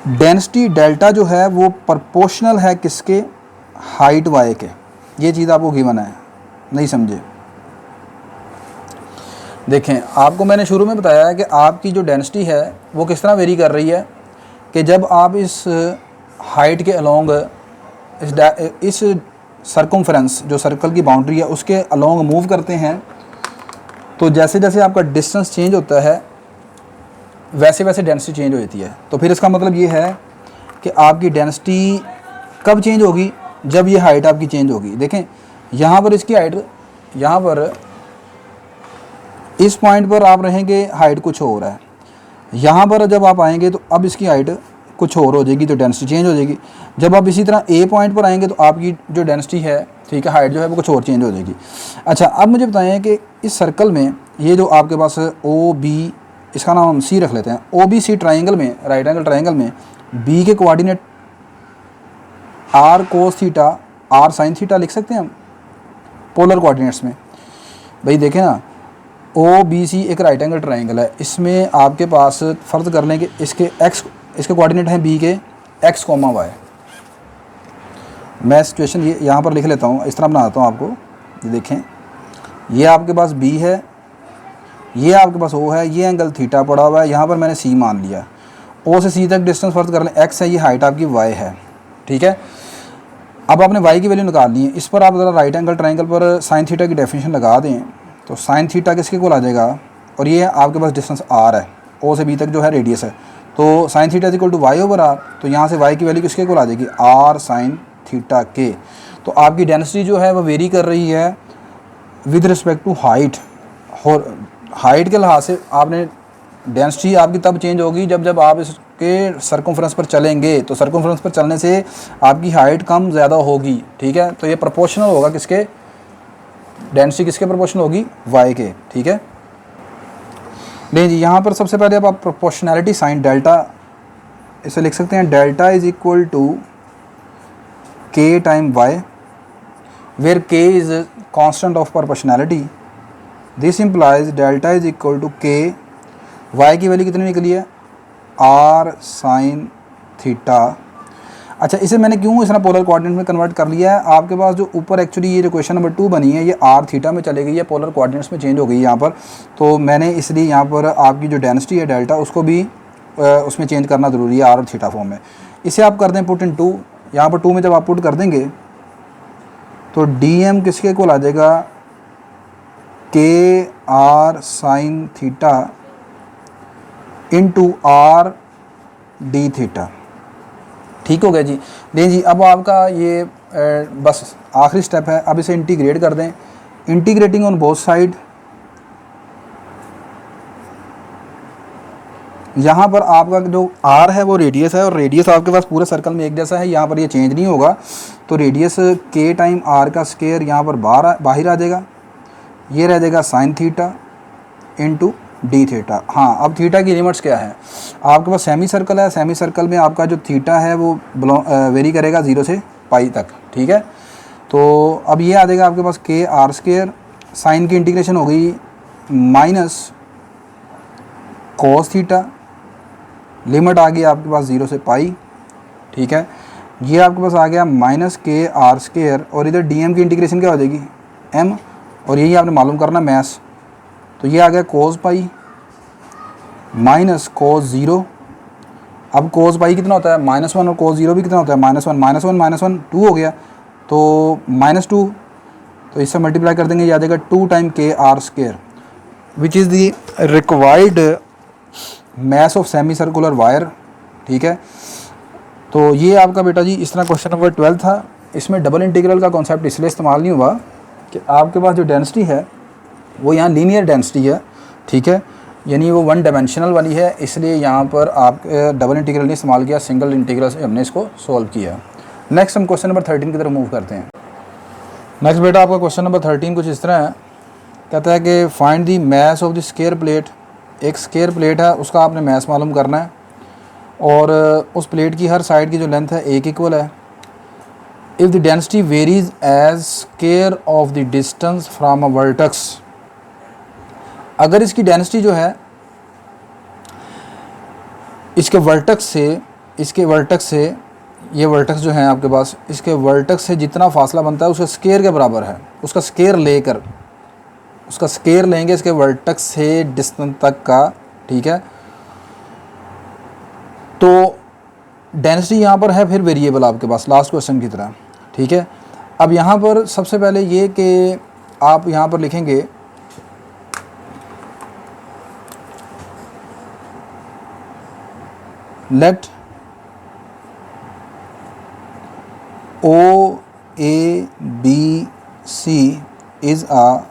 डेंसिटी डेल्टा जो है वो प्रोपोर्शनल है किसके, हाइट वाई के। ये चीज़ आपको गिवन है, नहीं समझे? देखें आपको मैंने शुरू में बताया है कि आपकी जो डेंसिटी है वो किस तरह वेरी कर रही है कि जब आप इस हाइट के अलोंग इस सर्कमफ्रेंस जो सर्कल की बाउंड्री है उसके अलोंग मूव करते हैं, तो जैसे जैसे आपका डिस्टेंस चेंज होता है वैसे वैसे डेंसिटी चेंज हो जाती है। तो फिर इसका मतलब ये है कि आपकी डेंसिटी कब चेंज होगी, जब ये हाइट आपकी चेंज होगी। देखें यहाँ पर इसकी हाइट, यहाँ पर इस पॉइंट पर आप रहेंगे हाइट कुछ और है, यहाँ पर जब आप आएंगे तो अब इसकी हाइट कुछ और हो जाएगी, तो डेंसिटी चेंज हो जाएगी। जब आप इसी तरह ए पॉइंट पर आएंगे तो आपकी जो डेंसिटी है, ठीक है, हाइट जो है वो कुछ और चेंज हो जाएगी। अच्छा अब मुझे बताएं कि इस सर्कल में ये जो आपके पास ओ बी, इसका नाम हम सी रख लेते हैं, ओ बी सी ट्राइंगल में, राइट एंगल ट्राइंगल में बी के coordinate r cos theta r sine theta लिख सकते हैं हम पोलर कोऑर्डिनेट्स में। भाई देखें ना, ओ बी सी एक राइट एंगल ट्राइंगल है, इसमें आपके पास फ़र्ज़ कर लें कि इसके कोऑर्डिनेट हैं बी के एक्स कोमा वाई। मैं सिचुएशन ये यहाँ पर लिख लेता हूँ, इस तरह बना देता हूँ आपको। ये देखें, ये आपके पास बी है, ये आपके पास ओ है, ये एंगल थीटा पड़ा हुआ है, यहाँ पर मैंने सी मान लिया। ओ से सी तक डिस्टेंस फ़र्ज़ कर लें एक्स है, ये हाइट आपकी वाई है, ठीक है। अब आपने वाई की वैल्यू निकालनी है। इस पर आप ज़रा राइट एंगल ट्राइंगल पर साइन थीटा की डेफिनेशन लगा दें, तो साइन थीटा किसके को आ जाएगा, और ये आपके पास डिस्टेंस आर है, ओ से बी तक जो है रेडियस है, तो sine theta is equal to y over r. तो यहाँ से वाई की वैल्यू किसके को आ जाएगी, आर साइन थीटा के। तो आपकी डेंसिटी जो है वो वेरी कर रही है विद रिस्पेक्ट टू हाइट, और हाइट के लिहाज से आपने डेंसिटी आपकी तब चेंज होगी जब आप इसके सर्कमफ्रेंस पर चलेंगे। तो सर्कमफ्रेंस पर चलने से आपकी हाइट कम ज़्यादा होगी, ठीक है। तो ये प्रोपोर्शनल होगा किसके, डेंसिटी किसके प्रोपोर्शनल होगी, वाई के, ठीक है। नहीं जी, यहाँ पर सबसे पहले अब आप प्रोपोर्शनैलिटी साइन डेल्टा इसे लिख सकते हैं, delta is equal to k time y, where k is a constant of proportionality, this implies delta is equal to k, y की वैल्यू कितनी निकली है r sin थीटा। अच्छा, इसे मैंने क्यों इस तरह पोलर कोऑर्डिनेट में कन्वर्ट कर लिया है, आपके पास जो ऊपर एक्चुअली ये जो क्वेश्चन नंबर 2 बनी है ये आर थीटा में चले गई है, पोलर कोऑर्डिनेट्स में चेंज हो गई है यहाँ पर, तो मैंने इसलिए यहाँ पर आपकी जो डेंसिटी है डेल्टा उसको भी उसमें चेंज करना ज़रूरी है आर और थीटा फॉर्म में। इसे आप कर दें पुट इन 2, यहाँ पर 2 में जब आप पुट कर देंगे तो डी एम किसके इक्वल आ जाएगा, k r sine theta into r d theta. ठीक हो गया जी। दें जी, अब आपका ये बस आखिरी स्टेप है, अब इसे इंटीग्रेट कर दें। इंटीग्रेटिंग ऑन बोथ साइड, यहाँ पर आपका जो r है वो रेडियस है और रेडियस आपके पास पूरे सर्कल में एक जैसा है, यहाँ पर ये चेंज नहीं होगा, तो रेडियस k टाइम r का स्क्वायर यहाँ पर बाहर आ जाएगा, ये रह जाएगा sign theta into d theta. हाँ, अब थीटा की लिमिट्स क्या है, आपके पास सेमी सर्कल है, सेमी सर्कल में आपका जो थीटा है वो वेरी करेगा 0 से पाई तक। ठीक है, तो अब ये आ जाएगा आपके पास के आर स्क्वायर, साइन की इंटीग्रेशन हो गई माइनस कॉस थीटा, लिमिट आ गई आपके पास 0 से पाई। ठीक है, ये आपके पास आ गया माइनस के आर स्क्वायर, और इधर डी एम की इंटीग्रेशन क्या हो जाएगी m, और यही आपने मालूम करना मैथ्स, तो ये आ गया कोस पाई माइनस कोस 0। अब कोस पाई कितना होता है -1 और कोस 0 भी कितना होता है -1 2 हो गया, तो -2, तो इससे मल्टीप्लाई कर देंगे, ये आ जाएगा 2 time k r square, which is the required math of semi circular wire. ठीक है, तो ये आपका बेटा जी इस तरह क्वेश्चन नंबर 12 था। इसमें डबल इंटीग्रल का कॉन्सेप्ट इसलिए इस्तेमाल नहीं हुआ कि आपके पास जो डेंसिटी है वो यहाँ लीनियर डेंसिटी है। ठीक है, यानी वो 1 डायमेंशनल वाली है, इसलिए यहाँ पर आप डबल इंटीग्रल नहीं इस्तेमाल किया, सिंगल इंटीग्रल से हमने इसको सॉल्व किया। नेक्स्ट हम क्वेश्चन नंबर 13 की तरफ मूव करते हैं। नेक्स्ट बेटा आपका क्वेश्चन नंबर 13 कुछ इस तरह है, कहता है कि find the mass of the square plate. एक स्क्वायर प्लेट है, उसका आपने मैस मालूम करना है, और उस प्लेट की हर साइड की जो लेंथ है एक इक्वल है। If the density varies as square of the distance from a vertex, अगर इसकी डेंसिटी जो है इसके वर्टेक्स से ये वर्टेक्स जो है आपके पास, इसके वर्टेक्स से जितना फासला बनता है उसका स्क्वायर के बराबर है, उसका स्क्वायर लेंगे इसके वर्टेक्स से डिस्टेंस तक का। ठीक है, तो डेंसिटी यहाँ पर है फिर वेरिएबल आपके पास लास्ट क्वेश्चन की तरह। ठीक है, अब यहाँ पर सबसे पहले ये कि आप यहाँ पर लिखेंगे let O A B C is a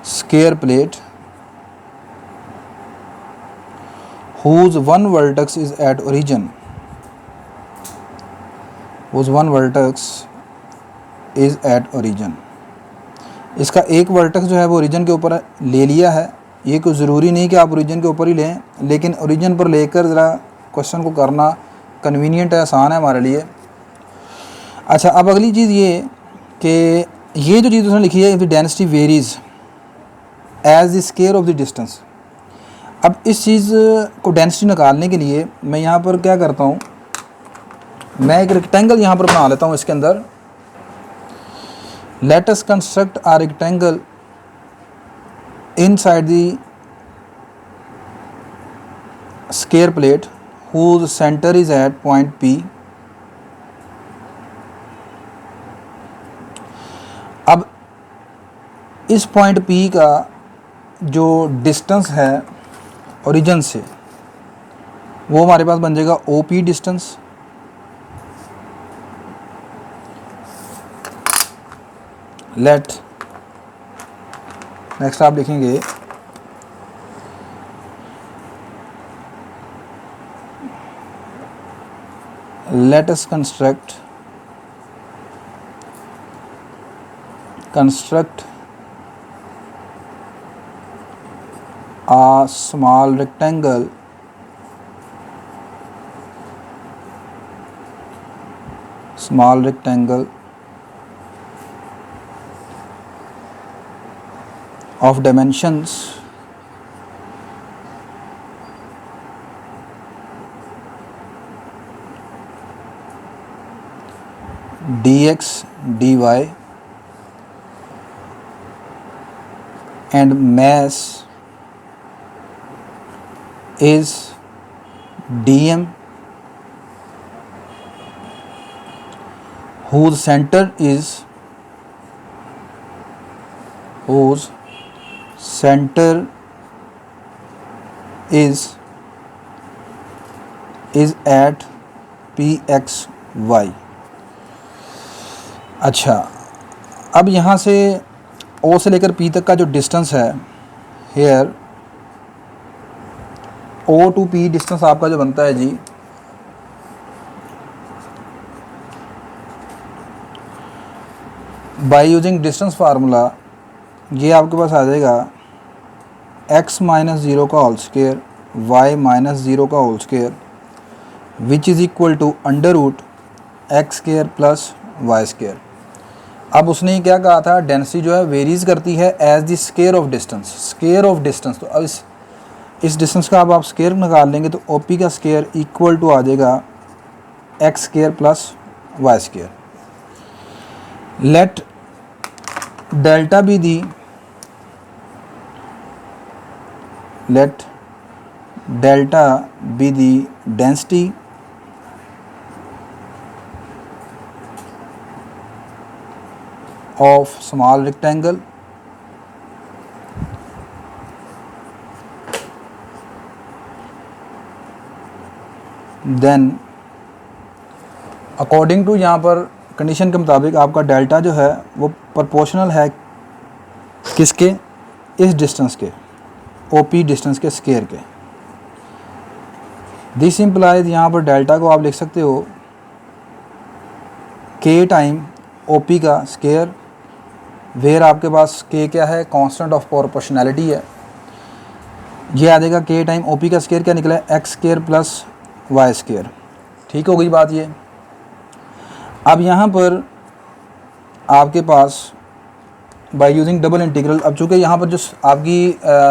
square plate whose one vertex is at origin, इसका एक वर्टेक्स जो है वो ओरिजिन के ऊपर ले लिया है। ये कोई ज़रूरी नहीं कि आप ओरिजिन के ऊपर ही लें, लेकिन ओरिजिन पर लेकर ज़रा क्वेश्चन को करना कन्वीनियंट है, आसान है हमारे लिए। अच्छा, अब अगली चीज़ ये कि ये जो चीज़ उसने लिखी है, the density varies as the square of the distance. अब इस चीज़ को डेंसिटी निकालने के लिए मैं यहाँ पर क्या करता हूँ, मैं एक रेक्टेंगल यहाँ पर बना लेता हूँ इसके अंदर। Let us construct a rectangle inside the square plate whose centre is at point P। अब इस पॉइंट P का जो डिस्टेंस है ओरिजिन से वो हमारे पास बन जाएगा OP डिस्टेंस। लेट नेक्स्ट आप लिखेंगे late us construct a small rectangle of dimensions dx dy and mass is dm whose center is at pxy। अच्छा, अब यहाँ से O से लेकर P तक का जो डिस्टेंस है, here O to P distance आपका जो बनता है जी, बाय यूजिंग डिस्टेंस फार्मूला, ये आपके पास आ जाएगा x माइनस ज़ीरो का whole square y minus zero का whole square which is equal to under root x square plus y square. अब उसने क्या कहा था, डेंसिटी जो है वेरीज करती है as the square of distance. तो अब इस डिस्टेंस का अब आप स्क्वायर निकाल लेंगे तो OP का स्क्वायर इक्वल टू आ जाएगा x square plus y square. Let delta be the density of small rectangle then according to, यहाँ पर कंडीशन के मुताबिक आपका डेल्टा जो है वो प्रोपोर्शनल है किसके, इस डिस्टेंस के, OP डिस्टेंस के स्क्वायर के। दिस इम्प्लाइज, यहाँ पर डेल्टा को आप लिख सकते हो K टाइम OP का स्क्वायर, वेयर आपके पास K क्या है, कांस्टेंट ऑफ प्रोपोर्शनैलिटी है। ये आ जाएगा K टाइम OP का स्क्वायर क्या निकला है, x square plus y square. ठीक हो गई बात ये। अब यहाँ पर आपके पास बाय यूजिंग डबल इंटीग्रल, अब चूँकि यहाँ पर जो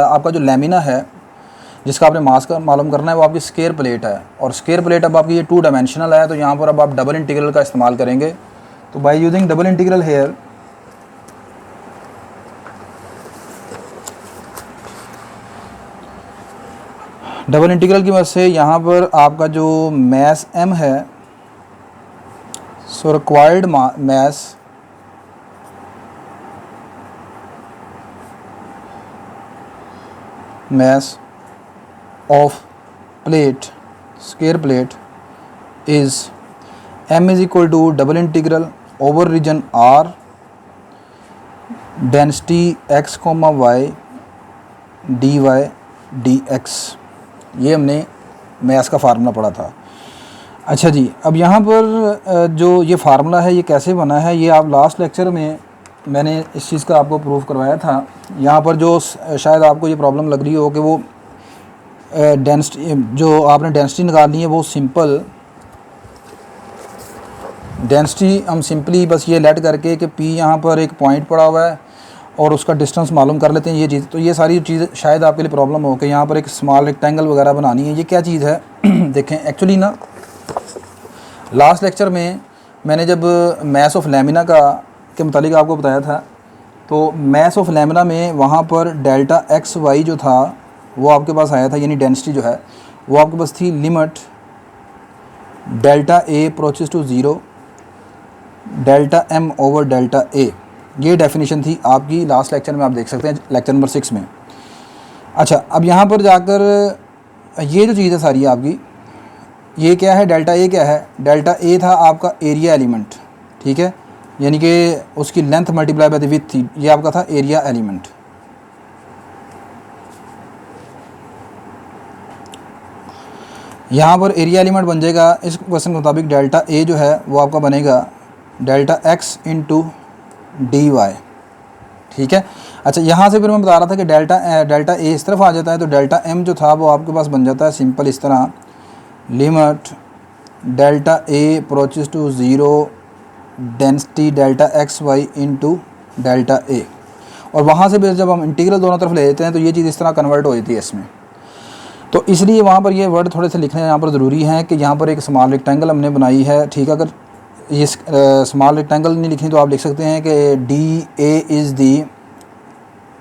आपका जो लैमिना है जिसका आपने मास का मालूम करना है वो आपकी स्क्वायर प्लेट है, और स्क्वायर प्लेट अब आपकी ये 2 डायमेंशनल है, तो यहाँ पर अब आप डबल इंटीग्रल का इस्तेमाल करेंगे। तो by using double integral here, double integral की वजह से यहाँ पर आपका जो मास m है, so required mass of plate, square plate is m is equal to double integral over region R density x, y dy dx। ये हमने मैथ्स का फार्मूला पढ़ा था। अच्छा जी, अब यहाँ पर जो ये फार्मूला है ये कैसे बना है, ये आप लास्ट लेक्चर में मैंने इस चीज़ का आपको प्रूफ करवाया था। यहाँ पर जो शायद आपको ये प्रॉब्लम लग रही हो कि वो डेंसिटी, जो आपने डेंसिटी निकालनी है वो सिंपल डेंसिटी हम सिंपली बस ये लेट करके कि P यहाँ पर एक पॉइंट पड़ा हुआ है और उसका डिस्टेंस मालूम कर लेते हैं ये चीज़। तो ये सारी चीज़ शायद आपके लिए प्रॉब्लम हो कि यहाँ पर एक स्मॉल रेक्टेंगल वगैरह बनानी है, ये क्या चीज़ है देखें। एक्चुअली ना लास्ट लेक्चर में मैंने जब मैस ऑफ लैमिना के मुतालिक आपको बताया था, तो मैस ऑफ लैमिना में वहाँ पर डेल्टा एक्स वाई जो था वो आपके पास आया था, यानी डेंसिटी जो है वो आपके पास थी limit delta A approaches to zero delta M over delta A. ये डेफिनेशन थी आपकी लास्ट लेक्चर में, आप देख सकते हैं लेक्चर नंबर 6 में। अच्छा, अब यहाँ पर जाकर ये जो चीज़ है सारी आपकी, ये क्या है, डेल्टा ए क्या है, डेल्टा ए था आपका एरिया एलिमेंट, ठीक है, यानी कि उसकी length multiply by the width थी, ये आपका था एरिया एलिमेंट। यहाँ पर एरिया एलिमेंट बन जाएगा इस क्वेश्चन के मुताबिक, डेल्टा ए जो है वो आपका बनेगा delta x into d y, ठीक है। अच्छा, यहाँ से फिर मैं बता रहा था कि डेल्टा ए इस तरफ आ जाता है, तो डेल्टा एम जो था वो आपके पास बन जाता है सिंपल इस तरह, limit delta A approaches to zero density delta x y into delta A. और वहाँ से भी जब हम इंटीग्रल दोनों तरफ ले लेते हैं तो ये चीज़ इस तरह कन्वर्ट हो जाती है इसमें। तो इसलिए वहाँ पर ये वर्ड थोड़े से लिखने यहाँ पर ज़रूरी हैं कि यहाँ पर एक स्मॉल रेक्टेंगल हमने बनाई है, ठीक है। अगर ये स्मॉल रेक्टेंगल नहीं लिखनी तो आप लिख सकते हैं कि डी ए इज़ दी,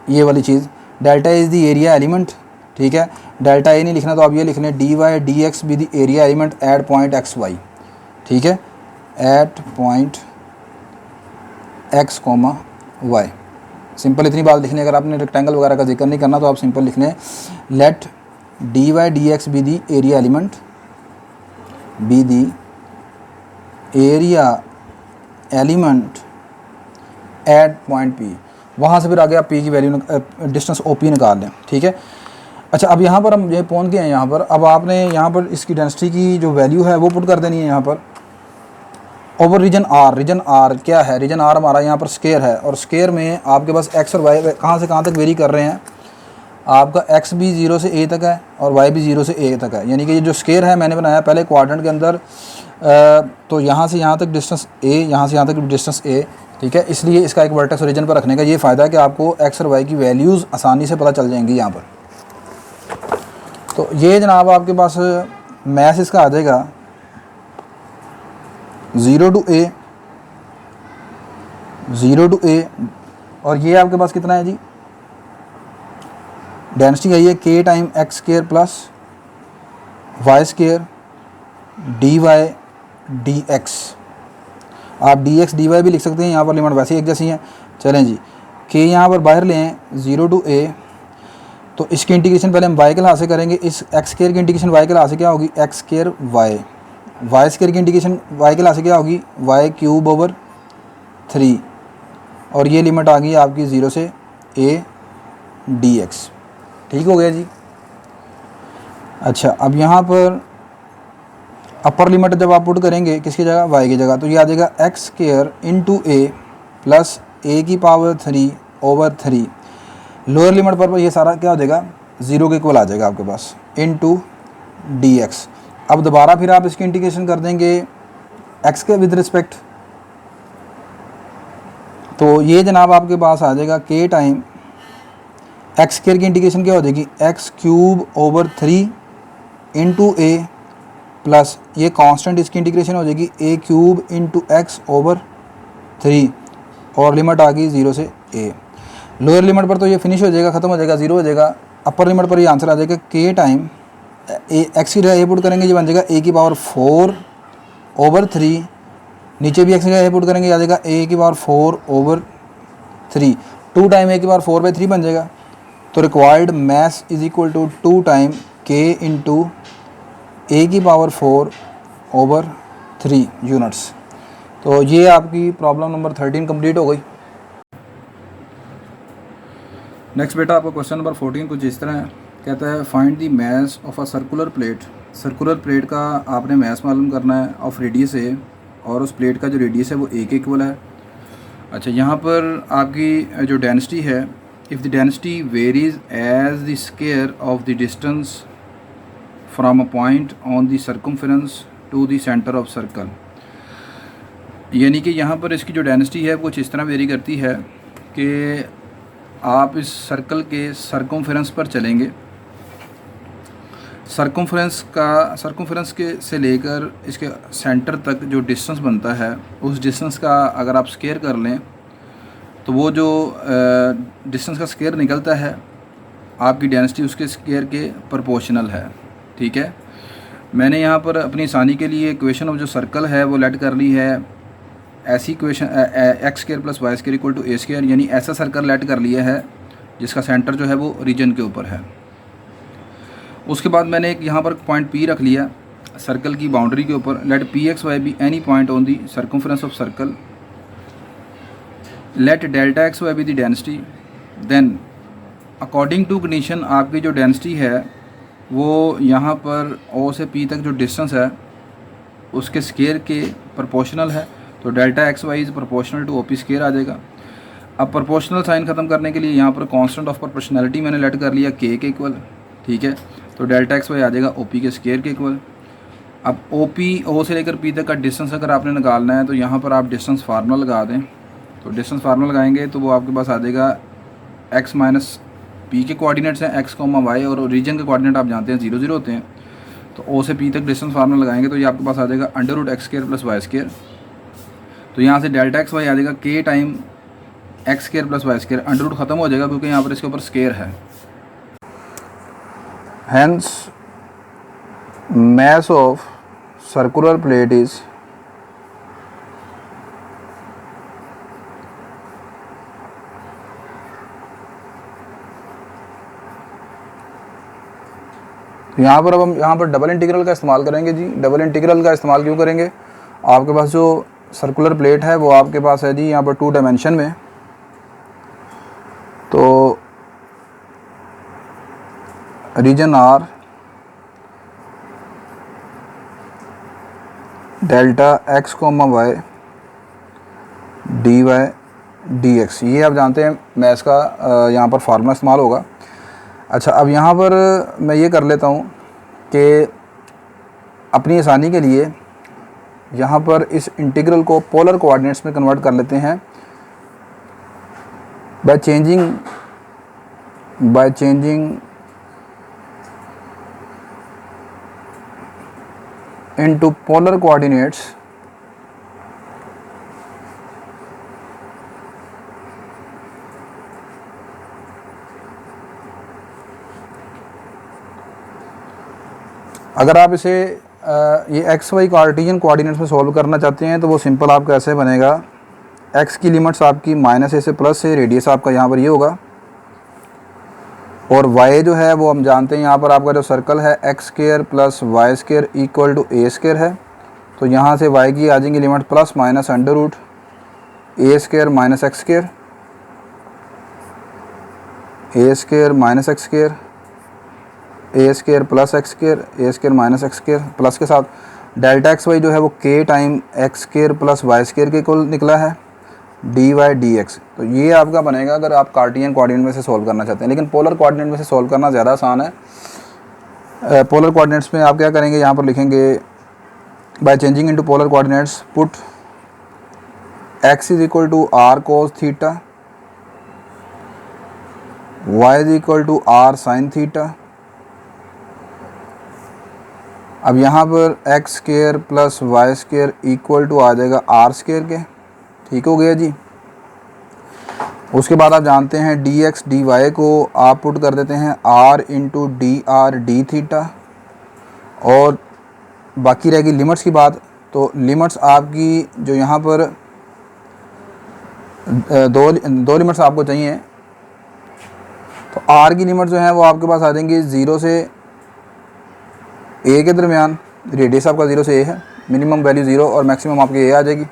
ये वाली चीज़, delta is the area element, ठीक है। डेल्टा ए नहीं लिखना तो आप ये लिख लें d y d x be the area element at point x y, ठीक है, at point x comma y. Simple इतनी बात लिखनी है। अगर आपने रेक्टेंगल वगैरह का जिक्र नहीं करना तो आप सिंपल लिख लें let d y d x be the area element be the area element at point P. वहाँ से फिर आगे आप पी की वैल्यू डिस्टेंस ओ पी निकाल लें, ठीक है। अच्छा, अब यहाँ पर हम ये पहुँच गए हैं यहाँ पर। अब आपने यहाँ पर इसकी डेंसिटी की जो वैल्यू है वो पुट कर देनी है यहाँ पर over region r. Region r क्या है? रीजन आर हमारा यहाँ पर स्केयर है, और स्केयर में आपके पास एक्स और वाई कहाँ से कहाँ तक वेरी कर रहे हैं। आपका एक्स भी 0 से ए तक है और वाई भी 0 से ए तक है, यानी कि ये जो स्केयर है मैंने बनाया पहले क्वाड्रेंट के अंदर, तो यहाँ से यहाँ तक डिस्टेंस ए, यहाँ से यहाँ तक डिस्टेंस ए, ठीक है। इसलिए इसका एक वर्टेक्स ओरिजिन पर रखने का ये फ़ायदा है कि आपको एक्स और वाई की वैल्यूज़ आसानी से पता चल जाएंगी यहाँ पर। तो ये जनाब आपके पास मैथ इसका आ जाएगा 0 to a, 0 to a, और ये आपके पास कितना है जी, डेंसिटी आई है k time x square plus y square d y d x. आप डी एक्स डी वाई भी लिख सकते हैं, यहाँ पर लिमिट वैसे ही एक जैसी हैं। चलें जी, k यहाँ पर बाहर लें 0 to a, तो इसकी इंटीग्रेशन पहले हम y के लिहाज से करेंगे। इस एक्स स्केयर की इंटीग्रेशन y के लिहाज से क्या होगी, x square y. Y square की इंटीग्रेशन y के लिहाज से क्या होगी, वाई क्यूब ओवर 3, और ये लिमिट आ गई आपकी 0 से a डी एक्स। ठीक हो गया जी। अच्छा, अब यहाँ पर अपर लिमिट जब आप पुट करेंगे किसकी जगह, y की जगह, तो ये आ जाएगा एक्स स्केयर इंटू ए प्लस ए की पावर 3 ओवर 3। लोअर लिमिट पर ये सारा क्या हो जाएगा, 0 के इक्वल आ जाएगा आपके पास, इंटू डी एक्स। अब दोबारा फिर आप इसकी इंटीग्रेशन कर देंगे x के विद रिस्पेक्ट, तो ये जनाब आपके पास आ जाएगा k टाइम एक्स स्क्वायर की इंटीग्रेशन क्या हो जाएगी, एक्स क्यूब ओवर 3 इंटू ए प्लस ये कांस्टेंट, इसकी इंटीग्रेशन हो जाएगी a cube into x over 3, और लिमिट आ गई 0 से a। लोअर लिमिट पर तो ये फिनिश हो जाएगा, ख़त्म हो जाएगा, 0 हो जाएगा। अपर लिमिट पर ये आंसर आ जाएगा k टाइम एक्स की जगह ए पुट करेंगे, ये बन जाएगा a की पावर 4 ओवर 3, नीचे भी एक्स की जगह ए पुट करेंगे, आ जाएगा a की पावर 4 ओवर 3, 2 टाइम a की पावर 4/3 बन जाएगा। तो required mass is equal to 2 time k into a की पावर 4 ओवर 3 यूनिट्स। तो ये आपकी प्रॉब्लम नंबर 13 कंप्लीट हो गई। नेक्स्ट बेटा आपका क्वेश्चन नंबर 14 कुछ इस तरह है, कहता है find the mass of a circular plate. Circular plate का आपने मास मालूम करना है ऑफ रेडियस ए, और उस प्लेट का जो रेडियस है वो ए के इक्वल है। अच्छा, यहाँ पर आपकी जो डेंसिटी है, if the density varies as the square of the distance from a point on the circumference to the centre of circle, यानी कि यहाँ पर इसकी जो डेंसिटी है कुछ इस तरह वेरी करती है कि आप इस सर्कल के सर्कमफेरेंस पर चलेंगे। सर्कमफेरेंस के से लेकर इसके सेंटर तक जो डिस्टेंस बनता है, उस डिस्टेंस का अगर आप स्क्वायर कर लें तो वो जो डिस्टेंस का स्क्वायर निकलता है आपकी डेंसिटी उसके स्क्वायर के प्रोपोर्शनल है। ठीक है, मैंने यहाँ पर अपनी आसानी के लिए इक्वेशन ऑफ जो सर्कल है वो लेट कर ली है, ऐसी equation x square plus y square equal to a square, यानी ऐसा सर्कल लेट कर लिया है जिसका सेंटर जो है वो रीजन के ऊपर है। उसके बाद मैंने एक यहाँ पर पॉइंट पी रख लिया सर्कल की बाउंड्री के ऊपर। Let P x y be any point on the circumference of circle, let delta x y be the density, then according to condition आपकी जो डेंसिटी है वो यहाँ पर ओ से पी तक जो डिस्टेंस है उसके स्क्वायर के प्रोपोर्शनल है, तो delta x y is proportional to O P square आ जाएगा। अब प्रोपोर्शनल साइन ख़त्म करने के लिए यहाँ पर कांस्टेंट ऑफ प्रोपोर्शनैलिटी मैंने लेट कर लिया के इक्वल। ठीक है, तो डेल्टा एक्स वाई आ जाएगा ओ पी के स्क्वायर के इक्वल। अब ओ पी ओ से लेकर पी तक का डिस्टेंस अगर आपने निकालना है तो यहाँ पर आप डिस्टेंस फार्मूला लगा दें, तो डिस्टेंस फार्मूला लगाएंगे तो वो आपके पास आ जाएगा एक्स माइनस पी के कोऑर्डिनेट्स हैं एक्स कोमा वाई, और रीजन के कोऑर्डिनेट आप जानते हैं 0 0 होते हैं। तो ओ से पी तक डिस्टेंस फार्मूला लगाएंगे तो ये आपके पास आ जाएगा under root x square plus y square. तो यहाँ से डेल्टा एक्स वाई आ जाएगा k time x square plus y square, under root ख़त्म हो जाएगा क्योंकि यहाँ पर इसके ऊपर स्क्र है। Hence mass of circular plate is यहाँ पर अब हम यहाँ पर डबल इंटीग्रल का इस्तेमाल करेंगे जी। डबल इंटीग्रल का इस्तेमाल क्यों करेंगे? आपके पास जो सर्कुलर प्लेट है वो आपके पास है जी यहाँ पर 2 डायमेंशन में। तो region r delta x comma y d y d x, ये आप जानते हैं मैथ्स का यहाँ पर फार्मूला इस्तेमाल होगा। अच्छा, अब यहाँ पर मैं ये कर लेता हूँ कि अपनी आसानी के लिए यहाँ पर इस इंटीग्रल को पोलर कोऑर्डिनेट्स में कन्वर्ट कर लेते हैं by changing into polar coordinates अगर आप इसे ये एक्स वाई कार्टेशियन कोऑर्डिनेट्स में सॉल्व करना चाहते हैं तो वो सिंपल आपका ऐसे बनेगा। एक्स की लिमिट्स आपकी -a से प्लस है, रेडियस आपका यहाँ पर ये होगा, और y जो है वो हम जानते हैं यहाँ पर आपका जो सर्कल है x square plus y square equal to a square है। तो यहाँ से y की आ जाएंगी limit plus minus under root a square minus x square, a square minus x square, a square plus x square, a square minus x square, plus के साथ डेल्टा एक्स वाई जो है वो के time x square plus y square के इक्वल निकला है डी वाई डी एक्स। तो ये आपका बनेगा अगर आप कार्टेशियन कोऑर्डिनेट में से सॉल्व करना चाहते हैं, लेकिन पोलर कोऑर्डिनेट में से सॉल्व करना ज़्यादा आसान है। पोलर कोऑर्डिनेट्स में आप क्या करेंगे, यहाँ पर लिखेंगे by changing into polar coordinates put x is equal to r cos theta, y is equal to r sine theta. अब यहाँ पर x square plus y square equal to आ जाएगा आर स्क्र के, ठीक हो गया जी। उसके बाद आप जानते हैं डी एक्स डी वाई को आप पुट कर देते हैं r into d r d theta, और बाकी रहेगी लिमिट्स की बात। तो लिमिट्स आपकी जो यहाँ पर दो लिमिट्स आपको चाहिए। तो आर की लिमिट जो है वो आपके पास आ जाएंगी 0 से ए के दरमियान, रेडियस आपका 0 से ए है, मिनिमम वैल्यू 0 और मैक्सिमम आपकी ए आ जाएगी,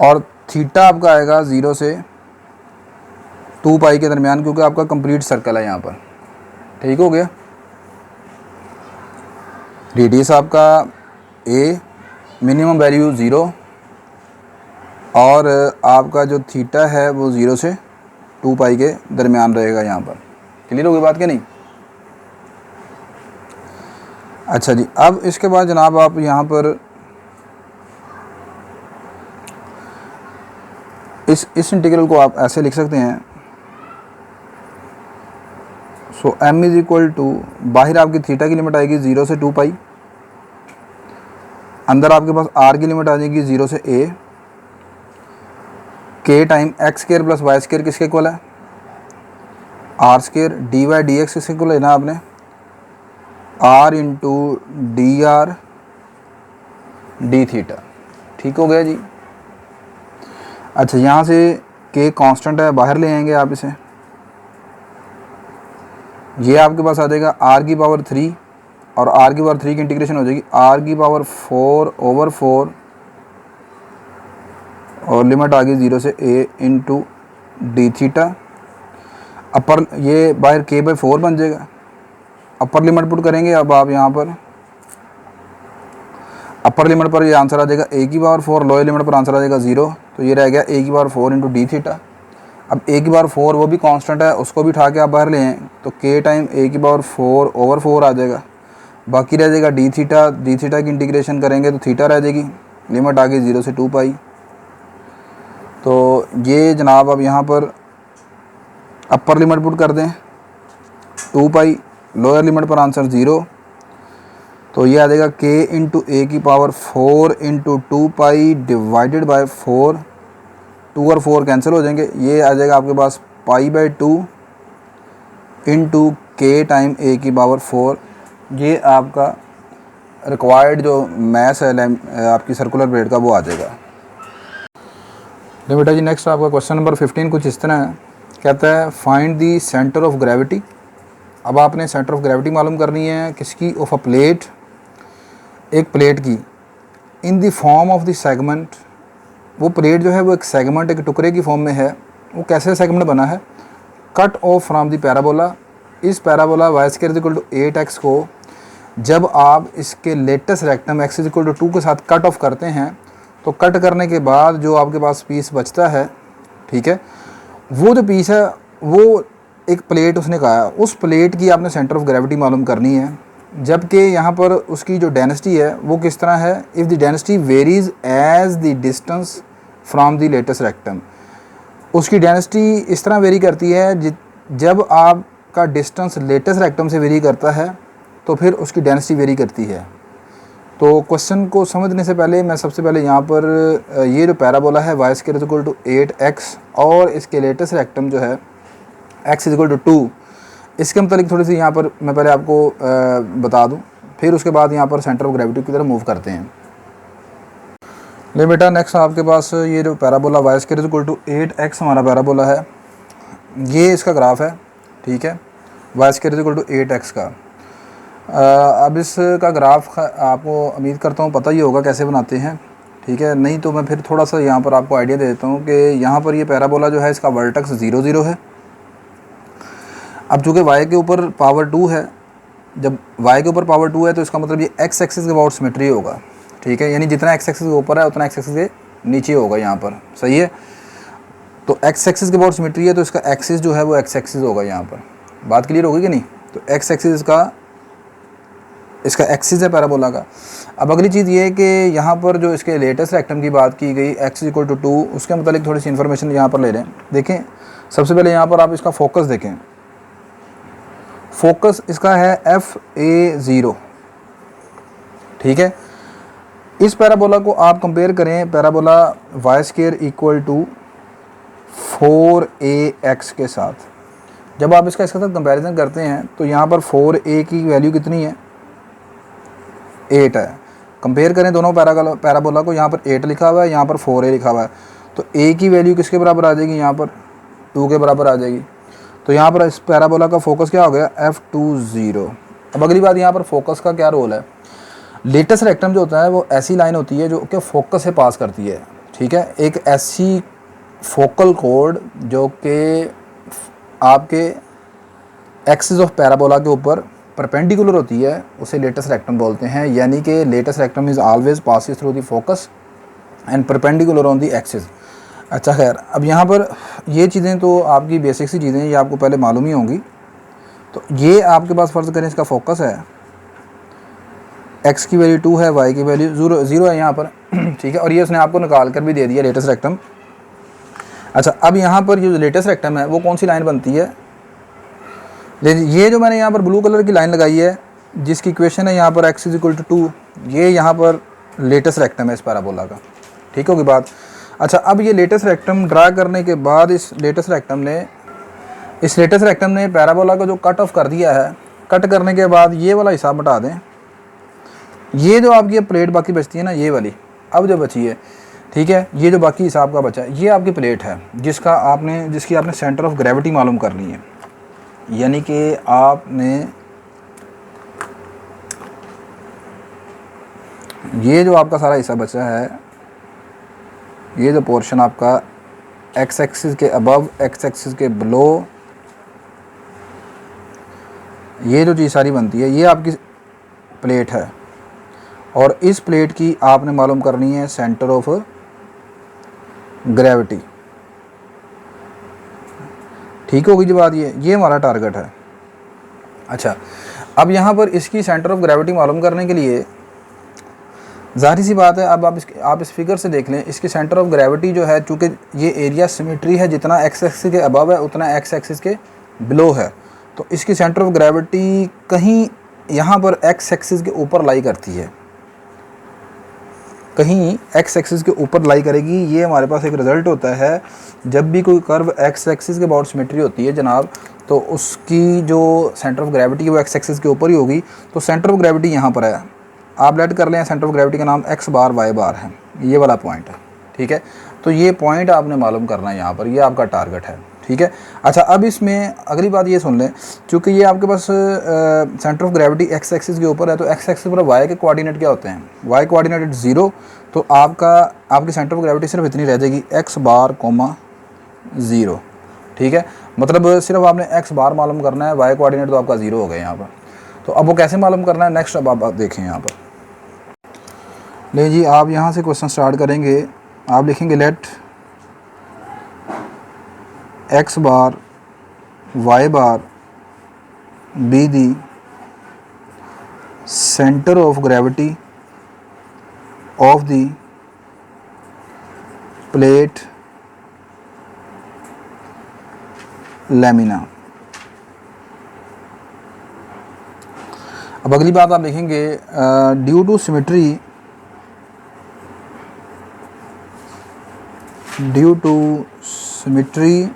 और थीटा आपका आएगा 0 से 2 पाई के दरमियान, क्योंकि आपका कंप्लीट सर्कल है यहाँ पर, ठीक हो गया। रेडियस आपका ए, मिनिमम वैल्यू 0, और आपका जो थीटा है वो 0 से 2 पाई के दरमियान रहेगा यहाँ पर। क्लियर हो गई बात क्या नहीं? अच्छा जी, अब इसके बाद जनाब आप यहाँ पर इस इंटीग्रल को आप ऐसे लिख सकते हैं। सो m इज इक्वल टू, बाहर आपकी थीटा की लिमिट आएगी 0 से 2 पाई, अंदर आपके पास r की लिमिट आ जाएगी 0 से a, k time x square plus y square किसके इक्वल है? R square, d y d x किसके इक्वल है ना आपने? r into d r d theta, ठीक हो गया जी। अच्छा, यहाँ से k कांस्टेंट है, बाहर ले आएंगे आप इसे, ये आपके पास आ जाएगा r की पावर 3, और r की पावर 3 की इंटीग्रेशन हो जाएगी r की पावर 4/4, और लिमिट आ गई 0 से a इंटू डी थीटा। अपर ये बाहर k/4 बन जाएगा, अपर लिमिट पुट करेंगे। अब आप यहाँ पर अपर लिमिट पर ये आंसर आ जाएगा a की पावर 4, लोअर लिमिट पर आंसर आ जाएगा 0, तो ये रह गया a की पावर 4 इंटू डी थीटा। अब a की पावर 4 वो भी कांस्टेंट है, उसको भी उठा के आप बाहर ले आएँ तो k टाइम a की पावर 4/4 आ जाएगा, बाकी रह जाएगा डी थीटा। डी थीटा की इंटीग्रेशन करेंगे तो थीटा रह जाएगी, लिमिट आ गई 0 से 2 पाई। तो ये जनाब अब यहाँ पर अपर लिमिट पुट कर दें 2 पाई, लोअर लिमिट पर आंसर 0, तो ये आ जाएगा k इंटू ए की power 4 into 2 pi divided by 4, 2 और 4 कैंसिल हो जाएंगे, ये आ जाएगा आपके पास पाई बाई 2 इंटू के टाइम ए की पावर 4। ये आपका रिक्वायर्ड जो मैथ है आपकी सर्कुलर ब्लेड का वो आ जाएगा। तो बेटा जी नेक्स्ट आपका क्वेश्चन नंबर 15 कुछ इस तरह है, कहता है find the centre of gravity. अब आपने सेंटर ऑफ ग्रेविटी मालूम करनी है किसकी, ऑफ अ प्लेट, एक प्लेट की, इन the form of the segment. वो प्लेट जो है वो एक सेगमेंट, एक टुकड़े की फॉर्म में है। वो कैसे सेगमेंट बना है, cut off from the parabola. इस parabola y square equal to 8x को जब आप इसके latus rectum x equal to 2 के साथ कट ऑफ करते हैं, तो कट करने के बाद जो आपके पास पीस बचता है, ठीक है, वो जो पीस है वो एक प्लेट उसने कहा है, उस प्लेट की आपने सेंटर ऑफ ग्रेविटी मालूम करनी है। जबकि यहाँ पर उसकी जो डेंसिटी है वो किस तरह है, if the density varies as the distance from the latest rectum. उसकी डेंसिटी इस तरह वेरी करती है जब आपका डिस्टेंस लेटेस्ट रेक्टम से वेरी करता है तो फिर उसकी डेंसिटी वेरी करती है। तो क्वेश्चन को समझने से पहले मैं सबसे पहले यहाँ पर ये जो पैराबोला है y square equal to 8x और इसके लेटेस्ट रेक्टम जो है x इक्वल टू 2, इसके मतलब थोड़ी सी यहाँ पर मैं पहले आपको बता दूँ, फिर उसके बाद यहाँ पर सेंटर ऑफ ग्रेविटी की तरफ मूव करते हैं। ले बेटा नेक्स्ट आपके पास ये जो parabola y square equal to 8x हमारा पैराबोला है, ये इसका ग्राफ है, ठीक है, y square equal to 8x का। अब इसका ग्राफ आपको उम्मीद करता हूँ पता ही होगा कैसे बनाते हैं, ठीक है, नहीं तो मैं फिर थोड़ा सा यहाँ पर आपको आइडिया दे देता हूँ कि यहाँ पर ये पैराबोला जो है इसका वर्टेक्स 0 0 है। अब चूँकि y के ऊपर पावर 2 है, जब y के ऊपर पावर 2 है तो इसका मतलब ये x एक्सिस के अबाउट सिमेट्री होगा, ठीक है, यानी जितना x एक्सिस के ऊपर है उतना x एक्सिस के नीचे होगा यहाँ पर, सही है। तो x एक्सिस के अबाउट सिमेट्री है तो इसका एक्सिस जो है वो x एक्सिस होगा यहाँ पर। बात क्लियर होगी कि नहीं। तो x एक्सिस इसका एक्सिस है पैराबोला का। अब अगली चीज़ ये है कि यहाँ पर जो इसके लेटेस्ट रेक्टम की बात की गई x इक्वल टू 2, उसके मतलब थोड़ी सी इन्फॉर्मेशन यहाँ पर ले लें। देखें सबसे पहले यहाँ पर आप इसका फोकस देखें, फोकस इसका है FA0, ठीक है। इस पैराबोला को आप कंपेयर करें parabola y square equal to 4AX के साथ। जब आप इसके साथ कंपैरिजन करते हैं तो यहाँ पर 4A की वैल्यू कितनी है, 8 है। कंपेयर करें दोनों पैराबोला को, यहाँ पर 8 लिखा हुआ है, यहाँ पर 4A लिखा हुआ है, तो A की वैल्यू किसके बराबर आ जाएगी, यहाँ पर 2 के बराबर आ जाएगी। तो यहाँ पर इस पैराबोला का फोकस क्या हो गया, F20। अब अगली बात यहाँ पर फोकस का क्या रोल है। लेटेस्ट रेक्टम जो होता है वो ऐसी लाइन होती है जो कि फोकस से पास करती है, ठीक है, एक ऐसी फोकल कोड जो कि आपके एक्सिस ऑफ पैराबोला के ऊपर परपेंडिकुलर होती है, उसे लेटेस्ट रेक्टम बोलते हैं। यानी कि latus rectum is always passes through the focus and perpendicular on the axis. अच्छा खैर, अब यहाँ पर ये चीज़ें तो आपकी बेसिक सी चीज़ें, ये आपको पहले मालूम ही होंगी। तो ये आपके पास फ़र्ज़ करें इसका फोकस है, x की वैल्यू 2 है, y की वैल्यू 0 है यहाँ पर, ठीक है, और ये उसने आपको निकाल कर भी दे दिया लेटेस्ट रेक्टम। अच्छा, अब यहाँ पर ये जो लेटेस्ट रेक्टम है वो कौन सी लाइन बनती है, ये जो मैंने यहाँ पर ब्लू कलर की लाइन लगाई है जिसकी इक्वेशन है यहाँ पर x इक्वल टू 2, ये यहाँ पर लेटेस्ट रेक्टम है इस पैराबोला का, ठीक होगी बात। अच्छा, अब ये लेटेस्ट रेक्टम ड्रा करने के बाद इस लेटेस्ट रेक्टम ने पैराबोला को जो कट ऑफ कर दिया है, कट करने के बाद ये वाला हिसाब बता दें, ये जो आपकी प्लेट बाकी बचती है ना, ये वाली अब जो बची है, ठीक है, ये जो बाकी हिसाब का बचा है ये आपकी प्लेट है जिसकी आपने सेंटर ऑफ ग्रेविटी मालूम करनी है। यानी कि आपने ये जो आपका सारा हिस्सा बचा है, ये जो पोर्शन आपका x एक्सिस के अबव, x एक्सिस के बिलो, ये जो चीज़ सारी बनती है ये आपकी प्लेट है, और इस प्लेट की आपने मालूम करनी है सेंटर ऑफ ग्रेविटी, ठीक होगी जी बात। ये हमारा टारगेट है। अच्छा, अब यहाँ पर इसकी सेंटर ऑफ ग्रेविटी मालूम करने के लिए ज़ाहिर सी बात है। अब आप इस फिगर से देख लें, इसकी सेंटर ऑफ ग्रेविटी जो है, चूँकि ये एरिया सिमेट्री है, जितना एक्स एक्सिस के अबव है उतना एक्स एक्सिस के बिलो है, तो इसकी सेंटर ऑफ ग्रेविटी कहीं यहाँ पर एक्स एक्सिस के ऊपर लाई करती है, कहीं एक्स एक्सिस के ऊपर लाई करेगी। ये हमारे पास एक रिज़ल्ट होता है, जब भी कोई कर्व एक्स एक्सिस के अबाउट सिमेट्री होती है जनाब, तो उसकी जो सेंटर ऑफ ग्रेविटी है वो एक्स एक्सिस के ऊपर ही होगी। तो सेंटर ऑफ ग्रेविटी यहाँ पर है, आप लेट कर लें, सेंटर ऑफ ग्रेविटी का नाम एक्स बार वाई बार है, ये वाला पॉइंट है, ठीक है। तो ये पॉइंट आपने मालूम करना है यहाँ पर, ये आपका टारगेट है, ठीक है। अच्छा, अब इसमें अगली बात ये सुन लें, चूँकि ये आपके पास centre of gravity x axis के ऊपर है, तो एक्स एक्सिस पर वाई के कोऑर्डिनेट क्या होते हैं, वाई कोऑर्डिनेट 0, तो आपकी सेंटर ऑफ ग्रेविटी सिर्फ इतनी रह जाएगी एक्स बार कोमा 0, ठीक है। मतलब सिर्फ आपने एक्स बार मालूम करना है, वाई कोऑर्डिनेट तो आपका 0 हो गया यहाँ पर। तो अब वो कैसे मालूम करना है, नेक्स्ट अब आप देखें यहाँ पर। ले जी, आप यहाँ से क्वेश्चन स्टार्ट करेंगे, आप लिखेंगे let x bar y bar be the centre of gravity of the plate lamina. अब अगली बात आप लिखेंगे due to symmetry, due to symmetry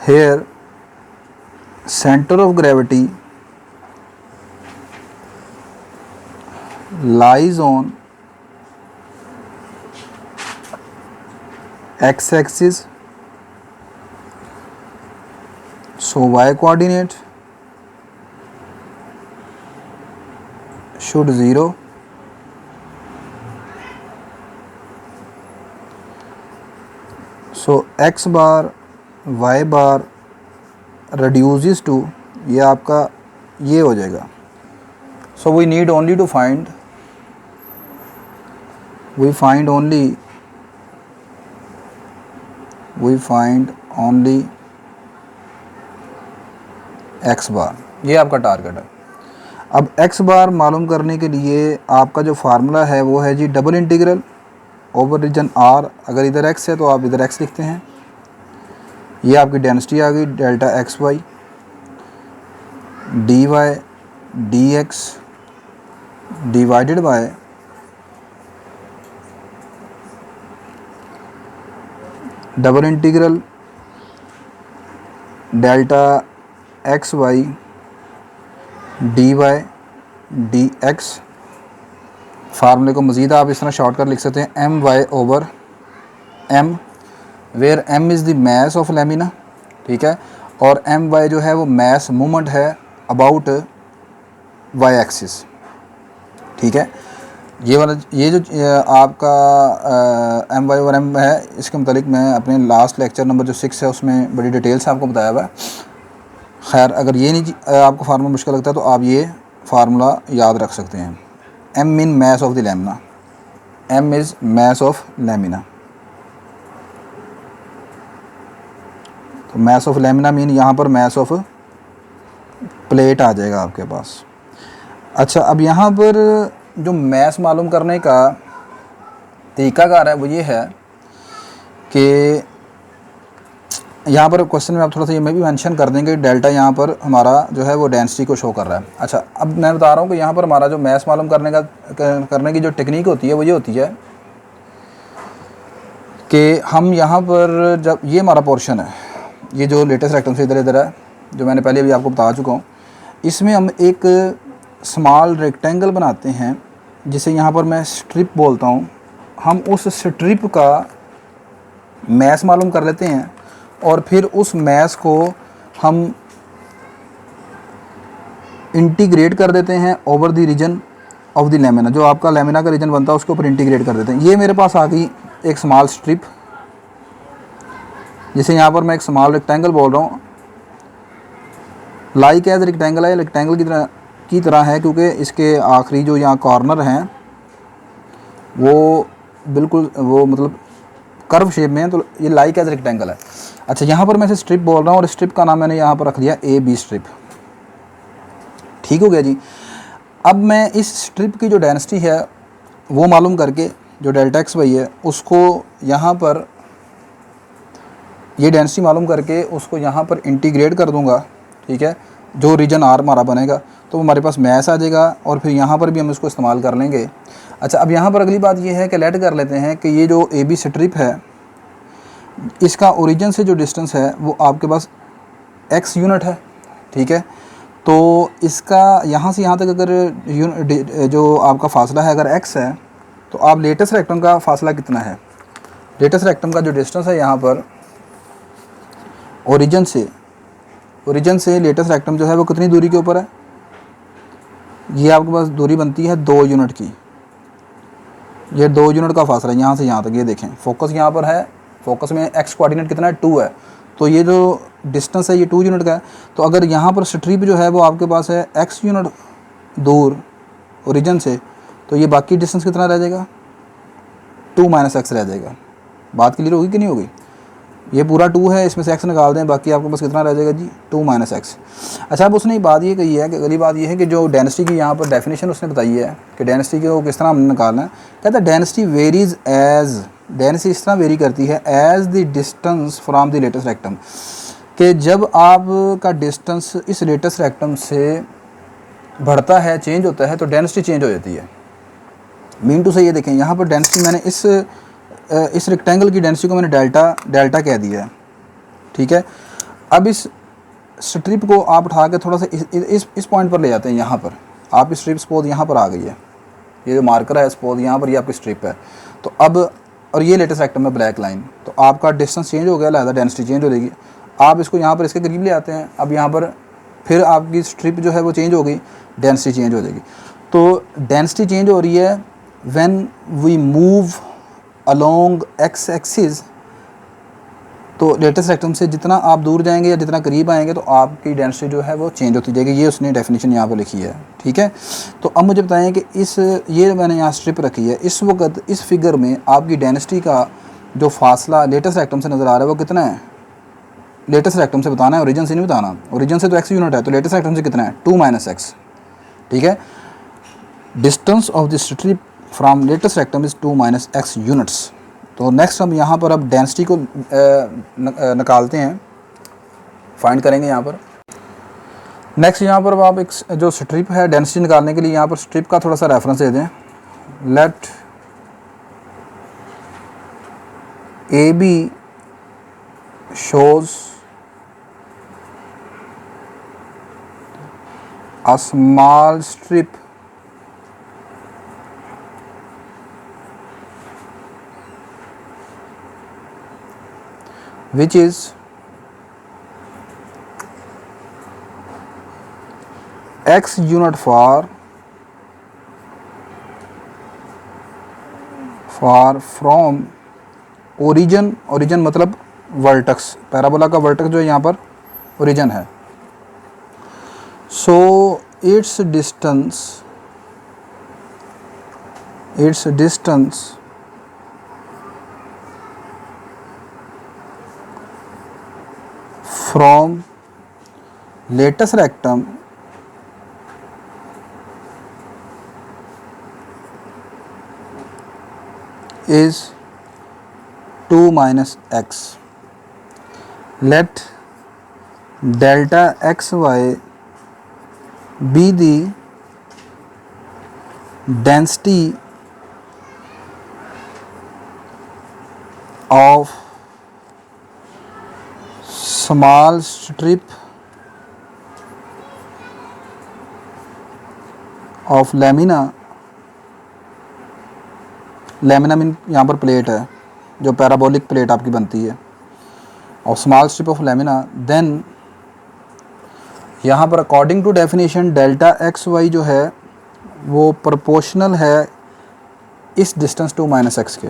here center of gravity lies on x axis, so y coordinate should 0, so x bar y bar reduces to, ये आपका ये हो जाएगा। So we need only to find, we find only x bar, ये आपका टारगेट है। अब एक्स बार मालूम करने के लिए आपका जो फार्मूला है वो है जी double integral over region R, अगर इधर एक्स है तो आप इधर एक्स लिखते हैं, ये आपकी डेंसिटी आ गई delta x y d y d x divided by double integral delta x y d y d x. फार्मूले को मज़ीद आप इस तरह शॉर्ट कर लिख सकते हैं, m y over m, where m is the mass of lamina, ठीक है, और एम वाई जो है वो मैस मूवमेंट है अबाउट वाई एक्सिस, ठीक है। ये जो आपका एम वाई और एम है, इसके मुतालिक मैं अपने लास्ट लेक्चर नंबर जो 6 है उसमें बड़ी डिटेल से आपको बताया हुआ है। खैर, अगर ये नहीं आपको फार्मूला मुश्किल लगता है तो आप ये फार्मूला याद रख सकते हैं, m mean mass of the lamina, m is mass of lamina, तो मैस ऑफ लैमिना मीन यहाँ पर मैस ऑफ प्लेट आ जाएगा आपके पास। अच्छा, अब यहाँ पर जो मैस मालूम करने का तरीकाकार है वो ये है कि यहाँ पर क्वेश्चन में आप थोड़ा सा ये मैं भी मेंशन कर देंगे, डेल्टा यहाँ पर हमारा जो है वो डेंसिटी को शो कर रहा है। अच्छा, अब मैं बता रहा हूँ कि यहाँ पर हमारा जो मैस मालूम करने की जो टेक्निक होती है वो ये होती है कि हम यहाँ पर जब ये हमारा पोर्शन है, ये जो लेटेस्ट रेक्टम से इधर है, जो मैंने पहले भी आपको बता चुका हूँ, इसमें हम एक स्मॉल रेक्टेंगल बनाते हैं जिसे यहाँ पर मैं स्ट्रिप बोलता हूँ। हम उस स्ट्रिप का मैस मालूम कर लेते हैं और फिर उस मैस को हम इंटीग्रेट कर देते हैं over the region of the lamina, जो आपका लैमिना का रीजन बनता है उसके ऊपर इंटीग्रेट कर देते हैं। ये मेरे पास आ गई एक स्मॉल स्ट्रिप, जिसे यहाँ पर मैं एक स्मॉल रेक्टेंगल बोल रहा हूँ। लाइक एज रेक्टेंगल है, रेक्टेंगल की तरह है क्योंकि इसके आखिरी जो यहाँ कॉर्नर हैं वो बिल्कुल वो मतलब कर्व शेप में है, तो ये लाइक एज रेक्टेंगल है। अच्छा, यहाँ पर मैं इसे स्ट्रिप बोल रहा हूँ और स्ट्रिप का नाम मैंने यहाँ पर रख दिया ए बी स्ट्रिप। ठीक हो गया जी। अब मैं इस स्ट्रिप की जो डेंसिटी है वो मालूम करके, जो डेल्टा एक्स वाई है उसको यहाँ पर, ये डेंसिटी मालूम करके उसको यहाँ पर इंटीग्रेट कर दूँगा। ठीक है, जो रीजन आर हमारा बनेगा तो हमारे पास मैस आ जाएगा और फिर यहाँ पर भी हम इसको इस्तेमाल कर लेंगे। अच्छा, अब यहाँ पर अगली बात ये है कि लेट कर लेते हैं कि ये जो ए बी स्ट्रिप है इसका ओरिजिन से जो डिस्टेंस है वो आपके पास x यूनिट है। ठीक है, तो इसका यहाँ से यहाँ तक अगर जो आपका फासला है अगर x है तो आप लेटेस्ट रेक्टम का फासला कितना है, लेटेस्ट रेक्टम का जो डिस्टेंस है यहाँ पर ओरिजिन से लेटेस्ट रेक्टम जो है वो कितनी दूरी के ऊपर है, ये आपके पास दूरी बनती है 2 यूनिट की। ये 2 यूनिट का फासला है यहाँ से यहाँ तक। ये देखें फोकस यहाँ पर है, फोकस में x कोऑर्डिनेट कितना है 2 है, तो ये जो डिस्टेंस है ये 2 यूनिट का है। तो अगर यहाँ पर स्ट्रिप जो है वो आपके पास है x यूनिट दूर ओरिजिन से, तो ये बाकी डिस्टेंस कितना रह जाएगा, 2 - x रह जाएगा। बात क्लियर होगी कि नहीं होगी? ये पूरा 2 है, इसमें से x निकाल दें, बाकी आपके पास कितना रह जाएगा जी, 2 - x। अच्छा, अब उसने बात ये कही है कि अगली बात ये है कि जो डेंसिटी की यहाँ पर डेफिनेशन उसने बताई है कि डेंसिटी को किस तरह हमने निकालना है। कहता है डेंसिटी वेरीज एज, डेंसिटी इस तरह वेरी करती है as the distance from the latest rectum, कि जब आपका डिस्टेंस इस लेटेस्ट रेक्टम से बढ़ता है, चेंज होता है, तो डेंसिटी चेंज हो जाती है। मीन टू से ये देखें यहाँ पर डेंसिटी मैंने इस रेक्टेंगल की डेंसिटी को मैंने डेल्टा कह दिया है। ठीक है, अब इस स्ट्रिप को आप उठा के थोड़ा सा इस पॉइंट पर ले जाते हैं। यहाँ पर आप इस स्ट्रिप सपोज यहाँ पर आ गई है, ये जो मार्कर है सपोज यहाँ पर ये आपकी स्ट्रिप है, तो अब और ये लेटेस्ट रेक्टम में ब्लैक लाइन, तो आपका डिस्टेंस चेंज हो गया, लिहाजा डेंसिटी चेंज हो जाएगी। आप इसको यहाँ पर इसके करीब ले आते हैं, अब यहाँ पर फिर आपकी स्ट्रिप जो है वो चेंज हो गई, डेंसिटी चेंज हो जाएगी। तो डेंसिटी चेंज हो रही है when we move along x axis, तो लेटेस्ट रेक्टम से जितना आप दूर जाएंगे या जितना करीब आएंगे तो आपकी डेंसिटी जो है वो चेंज होती जाएगी। ये उसने डेफिनेशन यहाँ पर लिखी है। ठीक है, तो अब मुझे बताएं कि ये मैंने यहाँ स्ट्रिप रखी है, इस वक्त इस फिगर में आपकी डेंसिटी का जो फासला लेटेस्ट रेक्टम से नज़र आ रहा है वो कितना है, लेटेस्ट रेक्टम से बताना है, ओरिजिन से नहीं बताना। ओरिजिन से तो x यूनिट है, तो लेटेस्ट रेक्टम से कितना है, 2 - x। ठीक है, distance of the strip from latus rectum is 2 - x units. तो नेक्स्ट हम यहाँ पर अब डेंसिटी को निकालते हैं, फाइंड करेंगे यहाँ पर। नेक्स्ट यहाँ पर अब आप एक जो स्ट्रिप है डेंसिटी निकालने के लिए यहाँ पर स्ट्रिप का थोड़ा सा रेफरेंस दे दें। Let A b shows a small strip which is x unit for from origin मतलब वर्टेक्स, पैराबोला का वर्टेक्स जो है यहाँ पर ओरिजिन है। So it's distance from latus rectum is 2 - x। Let delta xy be the density of small strip of lamina। Lamina mean यहाँ पर प्लेट है, जो पैराबोलिक प्लेट आपकी बनती है, और small strip of lamina. Then यहाँ पर according to definition delta x y जो है वो प्रोपोर्शनल है इस डिस्टेंस 2 - x के।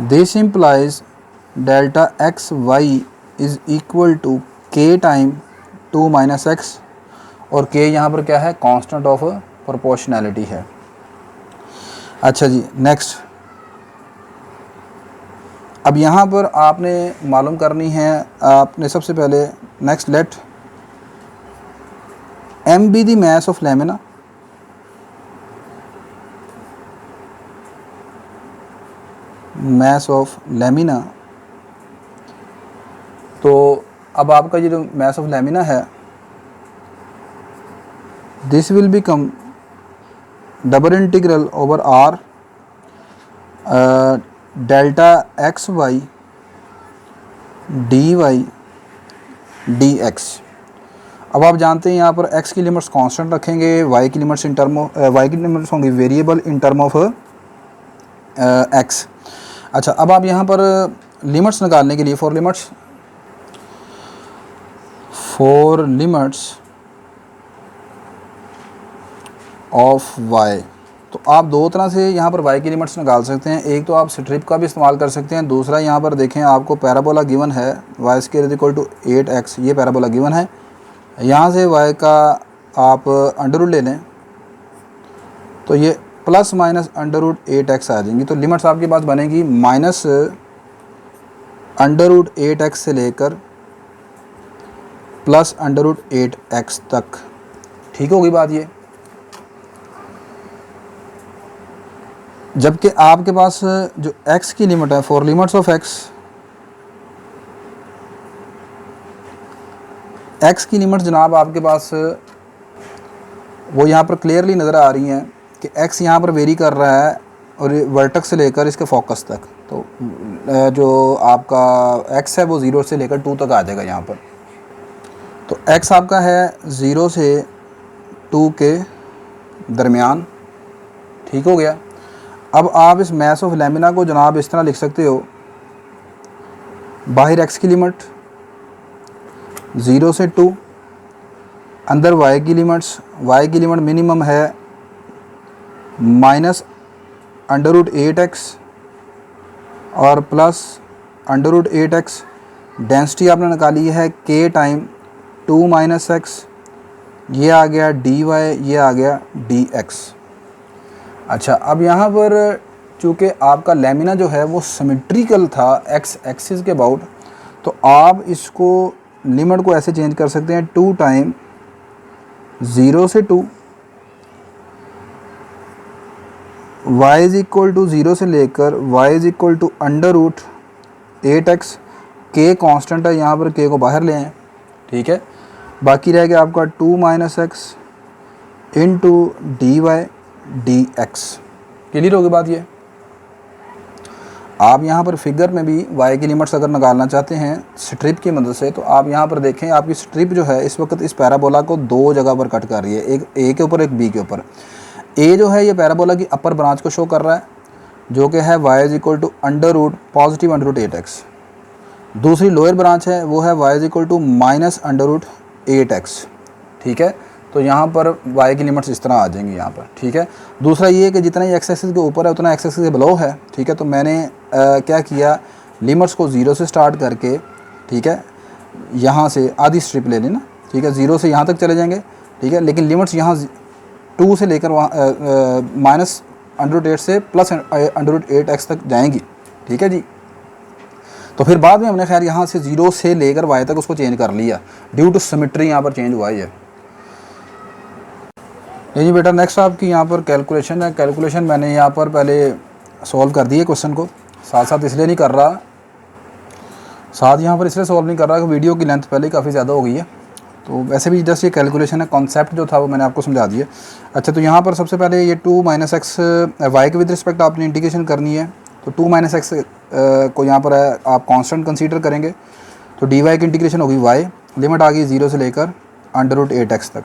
This implies delta x y is equal to k time 2 - x, और k यहाँ पर क्या है, कांस्टेंट ऑफ प्रोपोर्शनैलिटी है। अच्छा जी, नेक्स्ट अब यहाँ पर आपने मालूम करनी है, आपने सबसे पहले next let m be the mass of lamina, mass of lamina. तो अब आपका ये जो मास ऑफ लैमिना है, this will become double integral over r delta x y d y d x. अब आप जानते हैं यहाँ पर x की लिमिट्स कांस्टेंट रखेंगे, y की limits in term of y की लिमिट्स होंगी variable in term of x। अच्छा, अब आप यहाँ पर लिमिट्स निकालने के लिए फॉर लिमिट्स ऑफ y, तो आप दो तरह से यहाँ पर y की लिमिट्स निकाल सकते हैं। एक तो आप स्ट्रिप का भी इस्तेमाल कर सकते हैं, दूसरा यहाँ पर देखें आपको पैराबोला गिवन है y square equal to 8x, ये पैराबोला गिवन है। यहाँ से y का आप अंडर रूट ले लें तो ये plus minus under root 8x आ जाएंगी। तो लिमिट्स आपके पास बनेगी माइनस अंडर रूट 8x से लेकर प्लस अंडर रूट 8x तक। ठीक होगी बात ये। जबकि आपके पास जो x की लिमिट है, फॉर लिमिट्स ऑफ x की लिमिट जनाब आपके पास वो यहाँ पर क्लियरली नज़र आ रही हैं कि x यहाँ पर वेरी कर रहा है और वर्टेक्स से लेकर इसके फोकस तक। तो जो आपका x है वो 0 से लेकर 2 तक आ जाएगा यहाँ पर। तो x आपका है 0 से 2 के दरमियान। ठीक हो गया। अब आप इस मास ऑफ लैमिना को जनाब इस तरह लिख सकते हो, बाहर x की लिमिट 0 से 2, अंदर y की लिमिट मिनिमम है माइनस अंडर रूट 8x और plus under root 8x। Density आपने निकाली है k टाइम 2 माइनस x, ये आ गया dy, ये आ गया dx। अच्छा, अब यहाँ पर चूँकि आपका लैमिना जो है वो सिमेट्रिकल था x एक्सिस के अबाउट, तो आप इसको लिमिट को ऐसे चेंज कर सकते हैं 2 टाइम 0 से 2 y इज इक्वल टू 0 से लेकर y is equal to under root 8x। k constant है, यहाँ पर k को बाहर ले आएँ। ठीक है, बाकी रह गया आपका 2 minus x into d y d x. Clear होगी बात ये। आप यहाँ पर फिगर में भी y की लिमिट्स अगर निकालना चाहते हैं स्ट्रिप की मदद से, तो आप यहाँ पर देखें आपकी स्ट्रिप जो है इस वक्त इस पैराबोला को 2 जगह पर कट कर रही है, एक a के ऊपर, एक b के ऊपर। a जो है ये पैराबोला की अपर ब्रांच को शो कर रहा है जो कि है y is equal to under root positive under root 8x। दूसरी लोअर ब्रांच है वो है y is equal to minus under root 8x। ठीक है, तो यहाँ पर y की लिमिट्स इस तरह आ जाएंगी यहाँ पर। ठीक है, दूसरा ये है कि जितना ही x एक्सिस के ऊपर है उतना x एक्सिस के बिलो है। ठीक है, तो मैंने क्या किया, लिमिट्स को 0 से स्टार्ट करके, ठीक है, यहाँ से आधी स्ट्रिप ले लेना। ठीक है, 0 से यहाँ तक चले जाएंगे। ठीक है, लेकिन लिमिट्स यहाँ 2 से लेकर वहाँ माइनस अंडर रूट 8 से प्लस अंडर रूट 8x तक जाएंगी। ठीक है जी। तो फिर बाद में हमने खैर यहाँ से 0 से लेकर y तक उसको चेंज कर लिया, ड्यू टू सिमेट्री यहाँ पर चेंज हुआ है। ये जी बेटा, नेक्स्ट आपकी यहाँ पर कैलकुलेशन है। कैलकुलेशन मैंने यहाँ पर पहले सॉल्व कर दिए क्वेश्चन को, साथ साथ इसलिए नहीं कर रहा, साथ यहाँ पर इसलिए सॉल्व नहीं कर रहा कि वीडियो की लेंथ पहले ही काफ़ी ज़्यादा हो गई है। तो वैसे भी जस्ट ये कैलकुलेशन है, कॉन्सेप्ट जो था वो मैंने आपको समझा दिया। अच्छा, तो यहाँ पर सबसे पहले ये 2 माइनस एक्स वाई के विद रिस्पेक्ट आपने इंटीग्रेशन करनी है। तो 2 माइनस एक्स को यहाँ पर आप कांस्टेंट कंसीडर करेंगे, तो डी वाई की इंटीग्रेशन होगी वाई, लिमिट आ गई 0 से लेकर अंडर रूट 8x तक।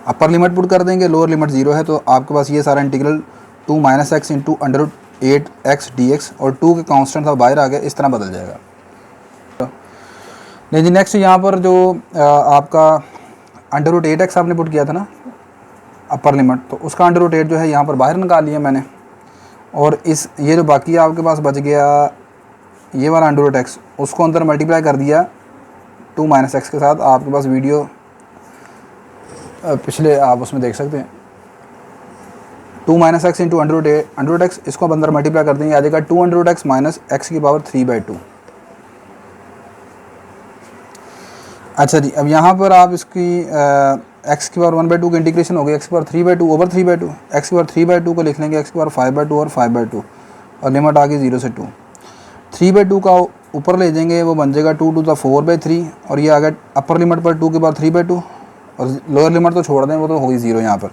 अपर लिमिट पुट कर देंगे, लोअर लिमिट 0 है, तो आपके पास ये सारा integral 2 minus x into under root 8x dx और 2 के कांस्टेंट था बाहर आ गया, इस तरह बदल जाएगा। नहीं जी, नेक्स्ट यहाँ पर जो आपका अंडर रूट 8x आपने पुट किया था ना अपर लिमिट, तो उसका अंडर रूट 8 जो है यहाँ पर बाहर निकाल लिया मैंने, और इस ये जो बाकी आपके पास बच गया ये वाला अंडर रूट x, उसको अंदर मल्टीप्लाई कर दिया 2 माइनस एक्स के साथ। आपके पास वीडियो पिछले आप उसमें देख सकते हैं। 2 minus x into under x, इसको आप अंदर मल्टीप्लाई कर देंगे, आ जाएगा 2 अंडर एक्स माइनस एक्स की पावर 3/2। अच्छा जी, अब यहाँ पर आप इसकी एक्स की पावर 1/2 की इंटीग्रेशन हो गई, एक्स की पावर 3/2 ओवर 3/2, एक्स की पावर 3/2 को लिख लेंगे एक्स की पावर 5/2 और 5/2, और लिमिट आ गई 0 से 2। 3/2 का ऊपर ले जाएंगे, वो बन जाएगा 2 to the 4/3, और ये आ गया अपर लिमिट पर 2 की पावर 3/2, और लोअर लिमिट तो छोड़ दें, वो तो होगी 0 यहाँ पर।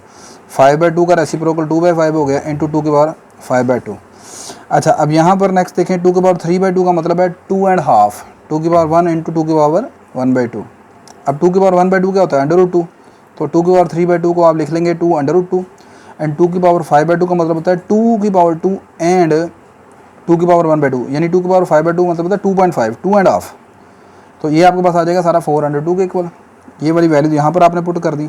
5/2 का रेसिप्रोकल 2/5 हो गया इंटू 2 की पावर 5/2। अच्छा, अब यहाँ पर नेक्स्ट देखें, 2 की पावर 3/2 का मतलब है 2.5, 2 की पावर 1 इंटू 2 की पावर 1/2। अब 2 की पावर 1/2 क्या होता है, √2, तो 2 की पावर 3/2 को आप लिख लेंगे 2 √2, एंड 2 की पावर 5/2 का मतलब होता है 2 की पावर 2 एंड 2 की पावर 1/2, यानी 2 की पावर 5/2 मतलब होता है 2.5, 2.5। तो ये आपके पास आ जाएगा सारा 4/2 के इक्वल। ये वाली वैल्यू यहाँ पर आपने पुट कर दी,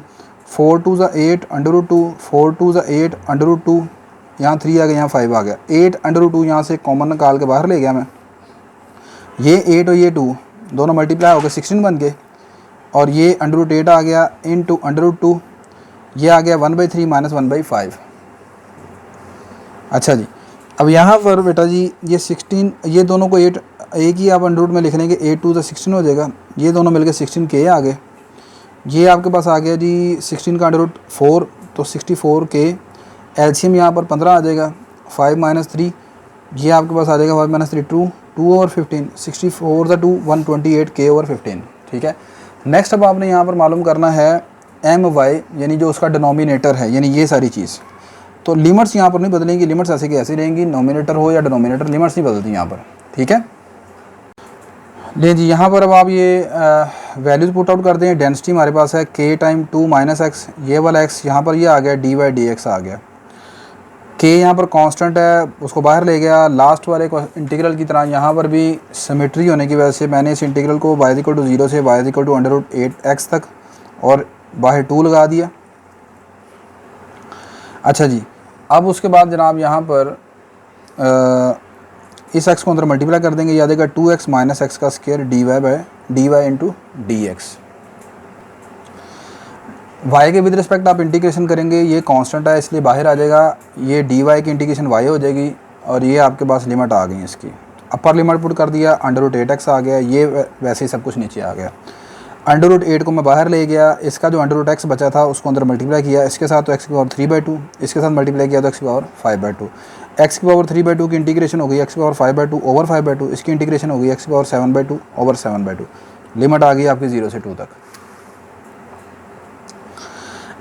4 2 8 √2, 4 2 8 √2, यहाँ 3 आ गया, यहाँ 5 आ गया, 8 √2 यहाँ से कॉमन निकाल के बाहर ले गया मैं, ये 8 और ये 2 दोनों मल्टीप्लाई हो गए 16 बन गए, और ये √8 आ गया इंटू √2, ये आ गया 1/3 माइनस 1/5। अच्छा जी, अब यहाँ पर बेटा जी ये 16, ये दोनों को 8 एक ही आप अंडर रूट में लिख लेंगे, 8 2 16 हो जाएगा, ये दोनों मिलकर 16 के आ गए। ये आपके पास आ गया जी 16 का √4, तो 64 के, एलसीएम यहाँ पर 15 आ जाएगा, 5 माइनस 3, ये आपके पास आ जाएगा 5 माइनस 3 2 ओवर 15, 64 ज़ा 2 128 के ओवर 15। ठीक है, नेक्स्ट अब आपने यहाँ पर मालूम करना है my, यानी जो उसका डिनोमिनेटर है, यानी ये सारी चीज़। तो लिमिट्स यहाँ पर नहीं बदलेंगी, लिमिट्स ऐसे की ऐसी रहेंगी, नोमिनेटर हो या डिनोमिनेटर, लिमिट्स नहीं बदलती यहाँ पर। ठीक है, ले जी, यहाँ पर अब आप ये वैल्यूज़ पुट आउट करते हैं। डेंसिटी हमारे पास है k टाइम 2 माइनस एक्स, ये वाला x यहाँ पर ये आ गया dy/dx आ गया, k यहाँ पर कांस्टेंट है, उसको बाहर ले गया। लास्ट वाले को इंटीग्रल की तरह यहाँ पर भी सिमेट्री होने की वजह से मैंने इस इंटीग्रल को y=0 से y=√8x तक और बाहर 2 लगा दिया। अच्छा जी, अब उसके बाद जनाब यहाँ पर इस x को अंदर मल्टीप्लाई कर देंगे, याद आएगा 2x माइनस एक्स का square dy into dx। y के विद रिस्पेक्ट आप इंटीग्रेशन करेंगे, ये कांस्टेंट है इसलिए बाहर आ जाएगा, ये dy की इंटीग्रेशन y हो जाएगी, और ये आपके पास लिमिट आ गई इसकी। अपर लिमिट पुट कर दिया, √8x आ गया, ये वैसे ही सब कुछ नीचे आ गया। √8 को मैं बाहर ले गया, इसका जो √x बचा था उसको अंदर मल्टीप्लाई किया, इसके साथ तो x की पावर 3/2, इसके साथ मल्टीप्लाई किया तो x की पावर 5/2, x की पावर 3/2 की इंटीग्रेशन हो गई x की पावर 5/2 ओवर 5/2, इसकी इंटीग्रेशन हो गई x की पावर 7/2 ओवर 7/2, लिमिट आ गई आपकी 0 से 2 तक।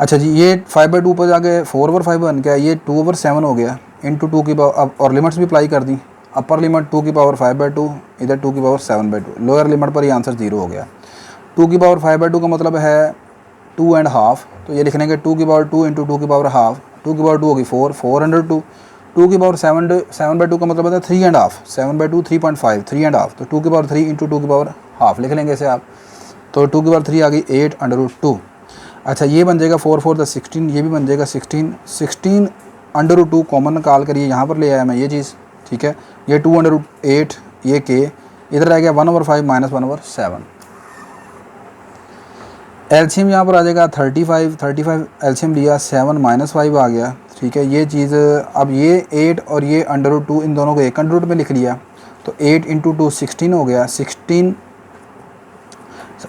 अच्छा जी, ये 5/2 पर जाके 4/5 बन गया, ये 2/7 हो गया इंटू 2 की पावर, अब और लिमिट्स भी अप्लाई कर दी, अपर लिमिट 2 की पावर 5/2, इधर 2 की पावर 7/2, लोअर लिमिट पर ये आंसर 0 हो गया। 2 की पावर 5/2 का मतलब है 2.5, तो ये लिख लेंगे 2 की पावर 2 इंटू 2 की पावर हाफ, 2 की पावर 2 होगी 4/2, 2 की पावर 7/2 का मतलब होता है 3.5, 7/2 3.5, 3.5, तो 2 की पावर 3 इंटू 2 की पावर हाफ लिख लेंगे इसे आप, तो 2 की पावर 3 आ गई 8/2। अच्छा, ये बन जाएगा 4 4 16, ये भी बन जाएगा 16/2 कॉमन निकाल कर ये यहाँ पर ले आया मैं ये चीज़। ठीक है, ये 2/8, ये k इधर रह गया 1/5 माइनस 1/7। एलसीएम यहाँ पर आ जाएगा 35 एलसीएम लिया, 7 माइनस 5 आ गया। ठीक है, ये चीज़ अब ये 8 और ये √2 इन दोनों को एक अंडर रूट में लिख लिया, तो 8 इंटू 2 16 हो गया, 16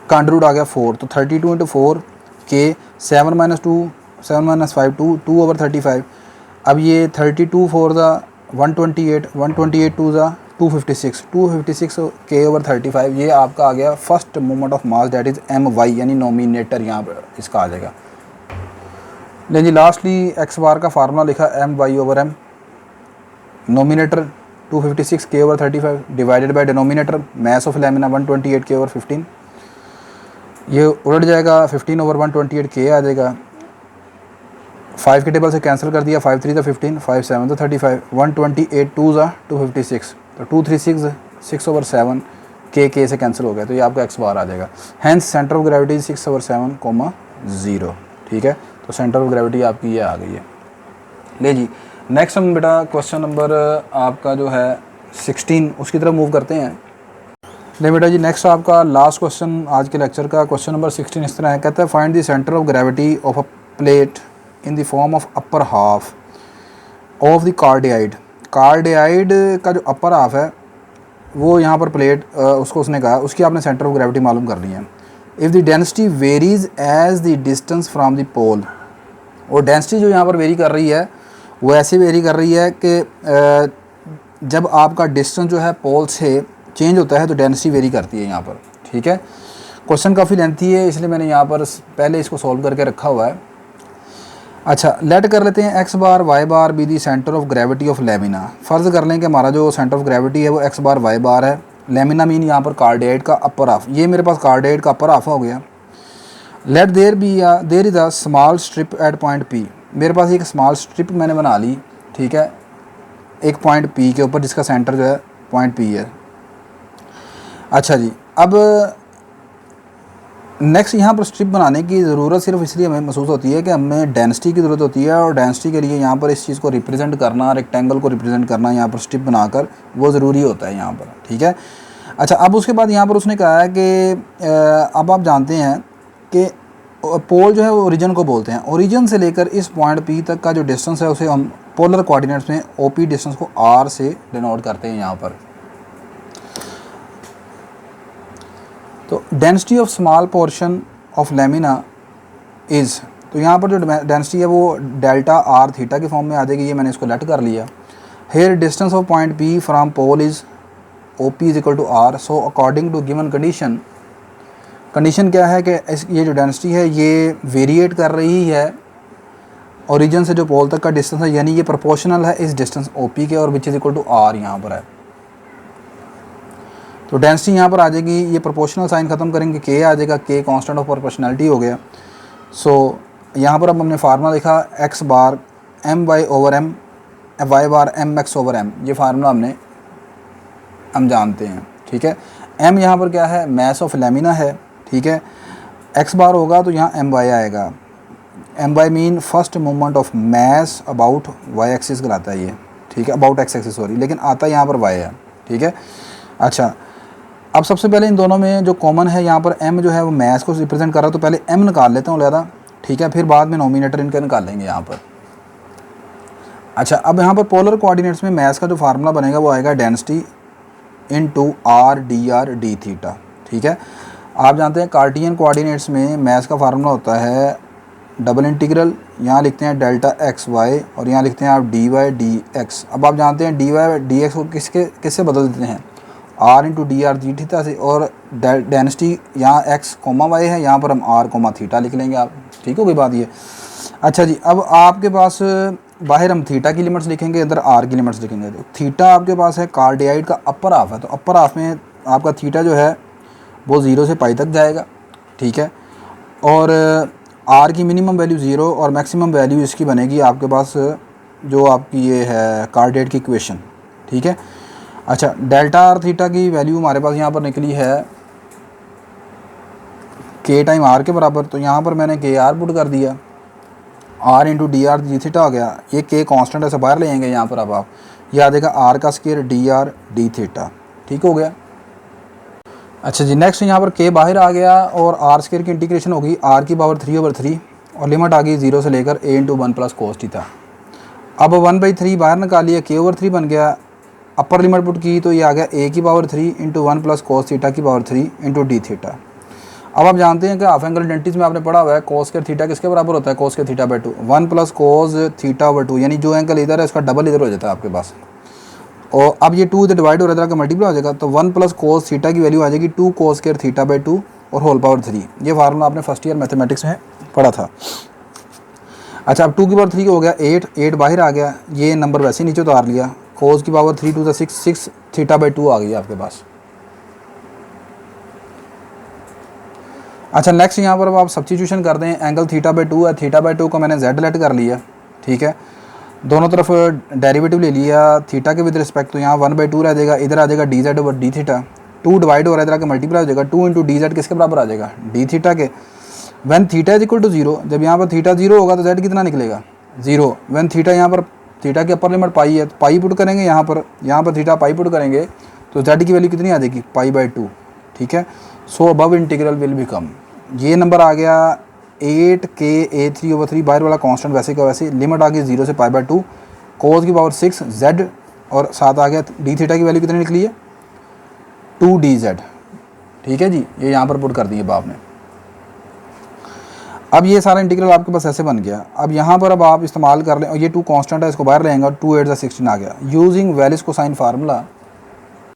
का अंडर रूट आ गया 4, तो 32 इंटू 4 के, 7 माइनस 5 2/35। अब ये 32 4 ज़ा 128, 128 2 ज़ा 256 के ओवर 35, ये आपका आ गया first moment of mass, that is my, यानी नोमिनेटर यहाँ पर इसका आ जाएगा। लेकिन जी लास्टली एक्स बार का फार्मूला लिखा my/m, नोमिनेटर 256 के over 35 divided by denominator mass of lamina 128 के ओवर 15, ये उलट जाएगा 15 ओवर 128 के आ जाएगा, 5 के टेबल से कैंसिल कर दिया, 5 3 ज़ा 15, 5 7 ज़ा 35, 128 2 ज़ा 256, तो 236 6/7 के से कैंसिल हो गया, तो ये आपका एक्स बार आ जाएगा। Hence centre of gravity 6/7, 0। ठीक है, तो सेंटर ऑफ ग्रेविटी आपकी ये आ गई है। ले जी, नेक्स्ट हम बेटा क्वेश्चन नंबर आपका जो है 16 उसकी तरफ मूव करते हैं। ले बेटा जी, नेक्स्ट आपका लास्ट क्वेश्चन आज के लेक्चर का क्वेश्चन नंबर 16 इस तरह है, कहता है find the centre of gravity of a plate in the form of upper half of the cardioid, cardioid का जो अपर हाफ है वो यहाँ पर प्लेट उसको उसने कहा, उसकी आपने सेंटर ऑफ ग्रेविटी मालूम कर ली है। If the density varies as the distance from the pole, और डेंसिटी जो यहाँ पर वेरी कर रही है वो ऐसे वेरी कर रही है कि जब आपका डिस्टेंस जो है पोल से चेंज होता है तो डेंसिटी वेरी करती है यहाँ पर, ठीक है। क्वेश्चन काफ़ी लेंथी है इसलिए मैंने यहाँ पर पहले इसको सॉल्व करके रखा हुआ है। अच्छा, लेट कर लेते हैं x bar y bar be the centre of gravity of lamina. फ़र्ज़ कर लें कि हमारा जो सेंटर ऑफ ग्रेविटी है वो एक्स बार वाई बार है, लेमिना मीन यहाँ पर कार्डियाइड का अपर हाफ, ये मेरे पास कार्डियाइड का अपर हाफ हो गया। Let there is a small strip at point p, मेरे पास एक स्मॉल स्ट्रिप मैंने बना ली, ठीक है, एक पॉइंट पी के ऊपर जिसका सेंटर जो है पॉइंट पी है। अच्छा जी, अब नेक्स्ट यहाँ पर स्ट्रिप बनाने की ज़रूरत सिर्फ इसलिए हमें महसूस होती है कि हमें डेंसिटी की ज़रूरत होती है, और डेंसिटी के लिए यहाँ पर इस चीज़ को रिप्रेजेंट करना, रेक्टेंगल को रिप्रेजेंट करना यहाँ पर स्ट्रिप बनाकर वो ज़रूरी होता है यहाँ पर, ठीक है। अच्छा, अब उसके बाद यहाँ पर उसने कहा है कि अब आप जानते हैं कि पोल जो है वो ओरिजिन को बोलते हैं, ओरिजिन से लेकर इस पॉइंट पी तक का जो डिस्टेंस है उसे हम पोलर कोऑर्डिनेट्स में ओपी डिस्टेंस को आर से डिनोट करते हैं यहाँ पर। तो density of small portion of lamina is, तो यहाँ पर जो डेंसिटी है वो डेल्टा आर थीटा के फॉर्म में आ जाएगी, ये मैंने इसको लेट कर लिया। Here distance of point p from pole is o p is equal to r, so according to given condition, condition क्या है कि ये जो डेंसिटी है ये वेरिएट कर रही है ओरिजिन से जो पोल तक का डिस्टेंस है, यानी ये प्रोपोर्शनल है इस डिस्टेंस ओ पी के, और which is equal to r यहाँ पर है। तो डेंसिटी यहाँ पर आ जाएगी, ये प्रोपोर्शनल साइन ख़त्म करेंगे, के आ जाएगा, के कांस्टेंट ऑफ प्रोपोर्शनैलिटी हो गया। सो यहाँ पर अब हमने फार्मूला लिखा x bar M y over M, y bar M x over M, ये फार्मूला हम जानते हैं, ठीक है। एम यहाँ पर क्या है, मैस ऑफ लेमिना है, ठीक है। एक्स बार होगा तो यहाँ एम वाई आएगा, m y mean first movement of mass about y axis कहलाता है ये, ठीक है, अबाउट एक्स एक्सिस सॉरी, लेकिन आता यहाँ पर वाई है, ठीक है। अच्छा, अब सबसे पहले इन दोनों में जो कॉमन है यहाँ पर एम जो है वो मैस को रिप्रेजेंट कर रहा है, तो पहले एम निकाल लेता हूँ ज़्यादा, ठीक है, फिर बाद में नोमिनेटर इनका निकाल लेंगे यहाँ पर। अच्छा, अब यहाँ पर पोलर कोऑर्डिनेट्स में मैस का जो फार्मूला बनेगा वो आएगा density into are d theta, ठीक है। आप जानते हैं कार्टियन कोऑर्डिनेट्स में मैस का फार्मूला होता है डबल इंटीग्रल, यहाँ लिखते हैं डेल्टा एक्स वाई और यहाँ लिखते हैं आप डी वाई डी एक्स। अब आप जानते हैं डी वाई डी एक्स को किससे बदल देते हैं, r into d r d theta से, और डेंसिटी यहाँ एक्स कोमा वाई है, यहाँ पर हम आर कोमा थीटा लिख लेंगे आप, ठीक हो गई बात ये। अच्छा जी, अब आपके पास बाहर हम थीटा की लिमिट्स लिखेंगे, अंदर आर की लिमिट्स लिखेंगे। तो थीटा आपके पास है कार्डियाइड का अपर हाफ है, तो अपर हाफ में आपका थीटा जो है वो 0 से पाई तक जाएगा, ठीक है, और आर की मिनिमम वैल्यू 0 और मैक्सिमम वैल्यू इसकी बनेगी आपके पास जो आपकी ये है कार्डियाइड की इक्वेशन, ठीक है। अच्छा, डेल्टा आर थीटा की वैल्यू हमारे पास यहाँ पर निकली है के टाइम आर के बराबर, तो यहाँ पर मैंने के आर पुट कर दिया, r into d r d theta हो गया, ये के कांस्टेंट ऐसे बाहर ले आएंगे यहाँ पर, अब आप ये आ जाएगा आर का square D r d theta, ठीक हो गया। अच्छा जी, नेक्स्ट यहाँ पर के बाहर आ गया और आर स्क्वायर की इंटीग्रेशन होगी आर की पावर 3/3 और लिमिट आ गई 0 से लेकर ए इंटू 1 प्लस कोस थीटा। अब 1/3 बाहर निकालिए, के/3 बन गया, अपर लिमिट पुट की तो ये आ गया ए की power 3 into 1 plus cos theta की पावर 3 इंटू डी थीटा। अब आप जानते हैं कि हाफ एंगल डेंटिस में आपने पढ़ा हुआ है कोस के थीटा किसके बराबर होता है, कोस के theta by 2, 1 plus cos theta by 2, यानी जो एंगल इधर है उसका डबल इधर हो जाता है आपके पास, और अब ये 2 इधर डिवाइड हो रहा है, मल्टीप्लाई हो जाएगा, तो 1 प्लस कोस थीटा की वैल्यू आ जाएगी 2 कोस के थीटा बाई 2 और होल पावर 3। ये फार्मूला आपने फर्स्ट ईयर मैथमेटिक्स में पढ़ा था। अच्छा, अब 2 की पावर 3 हो गया 8 बाहर आ गया, ये नंबर वैसे ही नीचे उतार लिया, कोस की पावर 3 टू 6 थीटा बाई 2 आ गई आपके पास। अच्छा, नेक्स्ट यहाँ पर अब आप सब्स्टिट्यूशन कर दें, एंगल थीटा बाई 2 है, थीटा बाई 2 को मैंने जेड लेट कर लिया, ठीक है, दोनों तरफ डेरिवेटिव ले लिया थीटा के विद रिस्पेक्ट, तो यहाँ 1/2 रह जाएगा, इधर आ जाएगा D Z over D theta, 2 divide हो रहा है इधर आके मल्टीप्लाई हो जाएगा, 2 इंटू डी जेड किसके बराबर आ जाएगा, डी थीटा के। When theta is equal to 0, जब यहाँ पर थीटा 0 होगा तो जेड कितना निकलेगा 0। व्हेन थीटा यहाँ पर थीटा की अपर लिमिट पाई है, तो पाई पुट करेंगे यहाँ पर थीटा पाई पुट करेंगे तो जेड की वैल्यू कितनी आ जाएगी π/2, ठीक है। सो अबव इंटीग्रल विल बिकम, ये नंबर आ गया 8 के A3/3, बाहर वाला कांस्टेंट वैसे का वैसे, लिमिट आ गई 0 से π/2, कोस की पावर 6 जेड और साथ आ गया डी थीटा की वैल्यू कितनी निकली है 2dz। ठीक है जी, ये यहाँ पर पुट कर दिए आपने। अब ये सारा इंटीग्रल आपके पास ऐसे बन गया। अब यहाँ पर अब आप इस्तेमाल कर लें, और ये 2 कांस्टेंट है, इसको बाहर लेंगे और 2 8 16 आ गया यूजिंग वेलिस कोसाइन फार्मूला।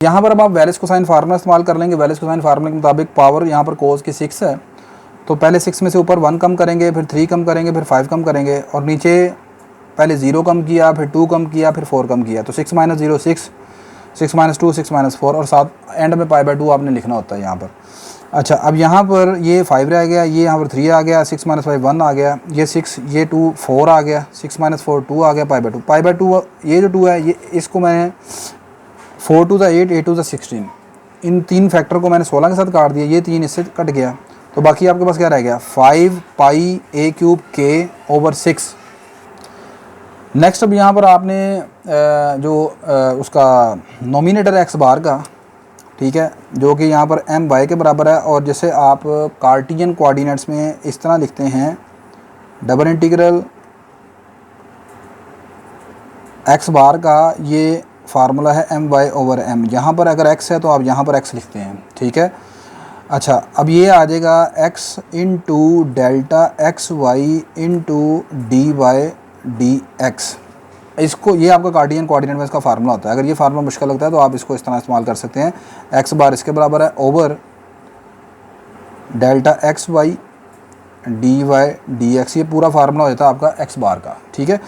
यहाँ पर अब आप वेलिस कोसाइन फार्मूला इस्तेमाल कर लेंगे। वेलिस कोसाइन फार्मूला के मुताबिक पावर यहाँ पर कोस की 6 है, तो पहले 6 में से ऊपर 1 कम करेंगे, फिर 3 कम करेंगे, फिर 5 कम करेंगे, और नीचे पहले 0 कम किया, फिर 2 कम किया, फिर 4 कम किया, तो 6 - 0 6, 6 - 2 6 - 4, और साथ एंड में π/2 आपने लिखना होता है यहाँ पर। अच्छा, अब यहाँ पर ये 5 रह गया, ये यहाँ पर 3 आ गया, 6 - 5 1 आ गया, ये 6, ये 2 4 आ गया, 6 - 4 2 आ गया, π/2 ये जो 2 है ये इसको मैंने 4 2 8 8 2 16, इन 3 फैक्टर को मैंने 16 के साथ काट दिया, ये 3 इससे कट गया, तो बाकी आपके पास क्या रह गया 5 πa³ k/6। नेक्स्ट अब यहाँ पर आपने उसका नोमिनेटर एक्स बार का, ठीक है, जो कि यहाँ पर एम वाई के बराबर है, और जैसे आप कार्टियन कोऑर्डिनेट्स में इस तरह लिखते हैं डबल इंटीग्रल एक्स बार का, ये फार्मूला है एम वाई ओवर एम। यहाँ पर अगर एक्स है तो आप यहाँ पर एक्स लिखते हैं, ठीक है। अच्छा, अब ये आ जाएगा x into delta x y into d y d x. इसको, ये आपका कार्टियन कोऑर्डिनेट में इसका फार्मूला होता है। अगर ये फार्मूला मुश्किल लगता है तो आप इसको इस तरह इस्तेमाल कर सकते हैं, एक्स बार इसके बराबर है over delta x y d y d x, ये पूरा फार्मूला हो जाता है आपका एक्स बार का, ठीक है।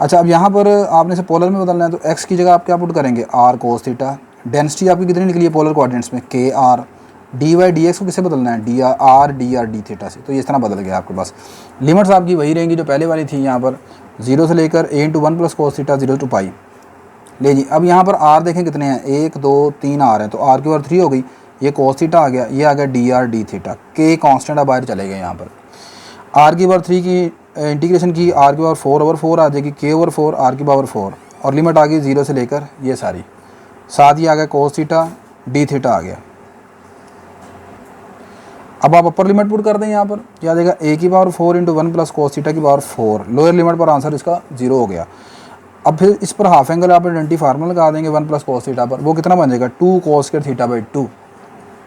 अच्छा, अब यहाँ पर आपने इसे पोलर में बदलना है, तो एक्स की जगह आप क्या पुट करेंगे आर कोस थीटा। डेंसिटी आपकी कितनी निकली है पोलर कोऑर्डिनेट्स में के r. D y d x को किससे बदलना है डी आर डी थीटा से, तो ये इस तरह बदल गया आपके पास। लिमिट्स आपकी वही रहेंगी जो पहले वाली थी, यहाँ पर 0 से लेकर a × 1 + cos थीटा 0 to π। ले जी, अब यहाँ पर आर देखें कितने हैं 1 2 3 आर हैं, तो आर की पावर 3 हो गई, ये cos थीटा आ गया, ये आ गया डी आर डी थीटा, के कांस्टेंट अब बाहर चले गए। यहाँ पर आर की पावर 3 की इंटीग्रेशन की, आर की पावर 4/4 आ जाएगी, k/4 आर की पावर 4, और लिमिट आ गई 0 से लेकर ये सारी, साथ ही आ गया cos थीटा डी थीटा आ गया। अब आप अपर लिमिट पुट कर दें, यहाँ पर क्या आ जाएगा a की पावर 4 × 1 + cos थीटा की पावर 4, लोअर लिमिट पर आंसर इसका 0 हो गया। अब फिर इस पर हाफ एंगल आप आइडेंटिटी फार्मूला लगा देंगे 1 + cos थीटा पर, वो कितना बन जाएगा 2 cos² θ/2।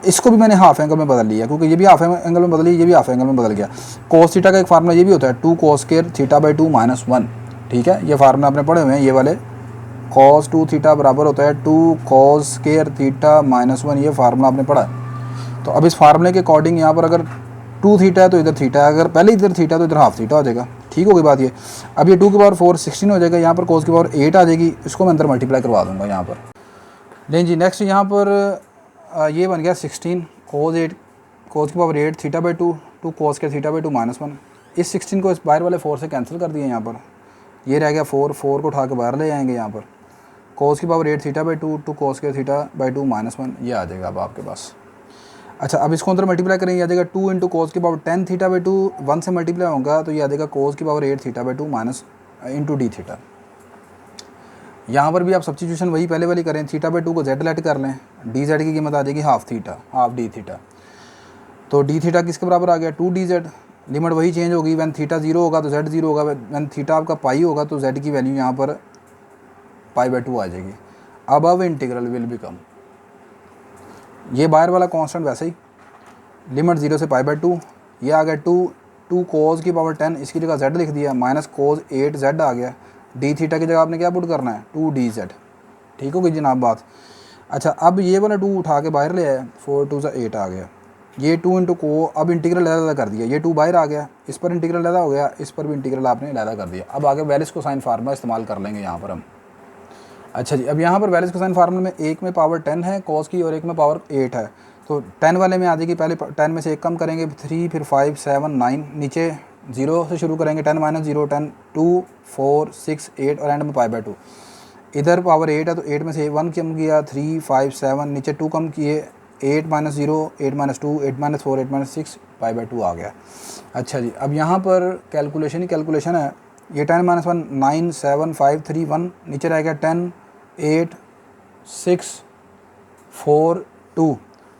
इसको भी मैंने हाफ एंगल में बदल लिया, क्योंकि ये भी हाफ एंगल में बदली, ये भी हाफ एंगल में बदल गया। cos थीटा का एक फार्मूला ये भी होता है 2 cos² θ/2 - 1, ठीक है, ये फार्मूला आपने पढ़े हुए हैं, ये वाले cos 2 थीटा बराबर होता है 2 cos² θ - 1, ये फार्मूला आपने पढ़ा है। तो अब इस फार्मूले के अकॉर्डिंग यहाँ पर अगर 2 थीटा है तो इधर थीटा है, अगर पहले इधर थीटा तो इधर हाफ थीटा हो जाएगा, ठीक हो गई बात ये। अब ये 2 की पावर 4 16 हो जाएगा, यहाँ पर cos की पावर 8 आ जाएगी, इसको मैं अंदर मल्टीप्लाई करवा दूंगा यहाँ पर। लेकिन जी नेक्स्ट यहाँ पर ये बन गया 16 cos की पावर 8 θ/2 2 cos² θ/2 - 1। इस 16 को इस बाहर वाले 4 से कैंसिल कर दिए, यहाँ पर ये रह गया 4 को उठा के बाहर ले आएंगे, यहाँ पर cos की पावर 8 θ/2 2 cos² θ/2 - 1, ये आ जाएगा अब आपके पास। अच्छा, अब इसको अंदर मल्टीप्लाई करेंगे, आ जाएगा 2 × cos की पावर 10 θ/2, 1 से मल्टीप्लाई होगा तो ये आ जाएगा cos की पावर 8 θ/2 - डी थीटा। यहाँ पर भी आप सब्स्टिट्यूशन वही पहले वाली करें, θ/2 को z लेट कर लें, डी जेड की कीमत आ जाएगी हाफ डी थीटा, तो डी थीटा किसके बराबर आ गया 2dz। लिमिट वही चेंज होगी, वैन थीटा 0 होगा तो z 0 होगा, वैन थीटा आपका पाई होगा तो z की वैल्यू यहाँ पर π/2 आ जाएगी। अब इंटीग्रल विल बिकम, ये बाहर वाला कांस्टेंट वैसे ही, लिमिट 0 से π/2, ये आ गया 2 cos की पावर 10, इसकी जगह z लिख दिया, माइनस cos 8z आ गया, डी थीटा की जगह आपने क्या पुट करना है 2dz, ठीक हो गई जनाब बात। अच्छा, अब ये वाला 2 उठा के बाहर ले आया, 4 2 8 आ गया, ये 2 × को अब इंटीग्रल लहदा कर दिया, ये 2 बाहर आ गया, इस पर इंटीग्रल लहदा हो गया, इस पर भी इंटीग्रल आपने लहदा कर दिया। अब आगे वेलिस कोसाइन फार्मूला इस्तेमाल कर लेंगे यहाँ पर हम। अच्छा जी, अब यहाँ पर वेलिस कोसाइन फार्मूला में एक में पावर 10 है cos की और एक में पावर 8 है, तो 10 वाले में आ जाएगी, पहले 10 में से एक कम करेंगे 3 फिर 5 7 9, नीचे 0 से शुरू करेंगे 10 - 0 10 2 4 6 8 और एंड में π/2। इधर पावर 8 है तो 8 में से 1 कम किया 3 5 7, नीचे 2 कम किए 8 - 0 8 - 2 8 - 4 8 - 6 π/2 आ गया। अच्छा जी, अब यहाँ पर कैलकुलेशन ही कैलकुलेशन है, ये 10 - 1 9 7 5 3 1, नीचे रह गया 10 8 6 4 2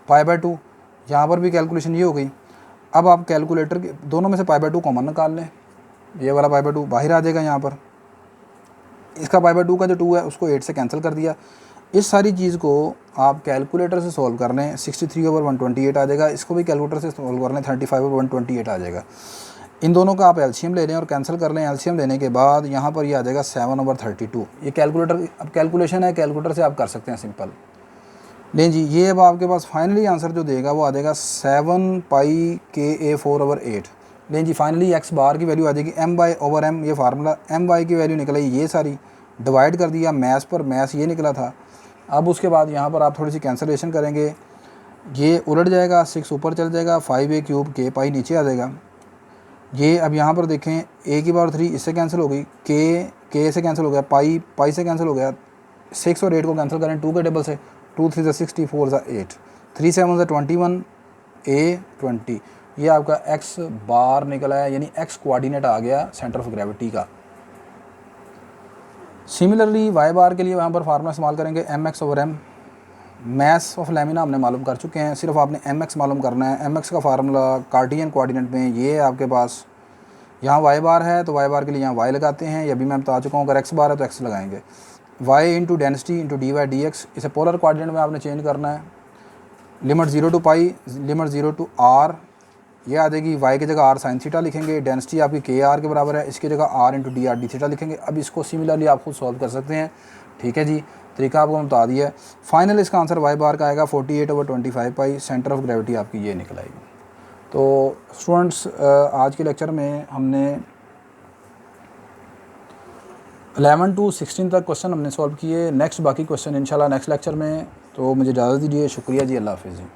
π/2, यहाँ पर भी कैलकुलेशन ये हो गई। अब आप कैलकुलेटर के दोनों में से π/2 कॉमन निकाल लें, ये वाला π/2 बाहर आ जाएगा, यहाँ पर इसका पाई बाय 2 का जो 2 है उसको 8 से कैंसिल कर दिया। इस सारी चीज़ को आप कैलकुलेटर से सॉल्व कर लें, 63/128 आ जाएगा। इसको भी कैलकुलेटर से सॉल्व कर लें, 35/128 आ जाएगा। इन दोनों का आप एलसीएम ले लें और कैंसिल कर लें। एलसीएम लेने के बाद यहाँ पर ये आ जाएगा 7/32। ये कैलकुलेटर, अब कैलकुलेशन है, कैलकुलेटर से आप कर सकते हैं सिंपल। नहीं जी, ये अब आपके पास फाइनली आंसर जो देगा वो आ जाएगा 7 पाई KA4/8। नहीं जी, फाइनली एक्स बार की वैल्यू आ जाएगी m/m। ये फार्मूला m/y की वैल्यू निकल आई, ये सारी डिवाइड कर दिया मैथ्स पर, मैथ्स ये निकला था। अब उसके बाद यहाँ पर आप थोड़ी सी कैंसलेशन करेंगे, ये उलट जाएगा, 6 ऊपर चल जाएगा, 5a³ k पाई नीचे आ जाएगा। ये अब यहाँ पर देखें a⁻3 इससे कैंसिल हो गई, k से कैंसिल हो गया, पाई से कैंसिल हो गया। 6 और 8 को कैंसिल करें 2 के टेबल से, 2 3 60, 4 8, 3 7 21, a20। ये आपका एक्स बार निकला है, यानी एक्स कोऑर्डिनेट आ गया सेंटर ऑफ ग्रेविटी का। सिमिलरली वाई बार के लिए वहाँ पर फार्मूला इस्तेमाल करेंगे mx/m। मैस ऑफ लेमिना हमने मालूम कर चुके हैं, सिर्फ आपने mx मालूम करना है। mx का फार्मूला कार्टियन कोऑर्डिनेट में ये है आपके पास। यहाँ वाई बार है तो वाई बार के लिए यहाँ y लगाते हैं, ये भी मैं बता चुका हूँ। अगर x बार है तो x लगाएंगे। y into density into dy/dx, इसे पोलर कोऑर्डिनेट में आपने चेंज करना है। Limit 0 to pi, limit 0 to r, ये आ जाएगी। y की जगह r sin थीटा लिखेंगे, डेंसिटी आपकी KR के बराबर है, इसकी जगह r इंटू dr/d लिखेंगे। अब इसको सिमिलरली आप खुद सॉल्व कर सकते हैं, ठीक है जी। तरीका आपको बता दिया है। फाइनल इसका आंसर y बार का आएगा 48/25 पाई, सेंटर ऑफ ग्रेविटी आपकी ये निकल आएगी। तो स्टूडेंट्स, आज के लेक्चर में हमने 11 to 16 तक क्वेश्चन हमने सॉल्व किए। नेक्स्ट बाकी क्वेश्चन इंशाल्लाह नेक्स्ट लेक्चर में। तो मुझे इजाज़त दीजिए, शुक्रिया जी, अल्लाह हाफ़िज़।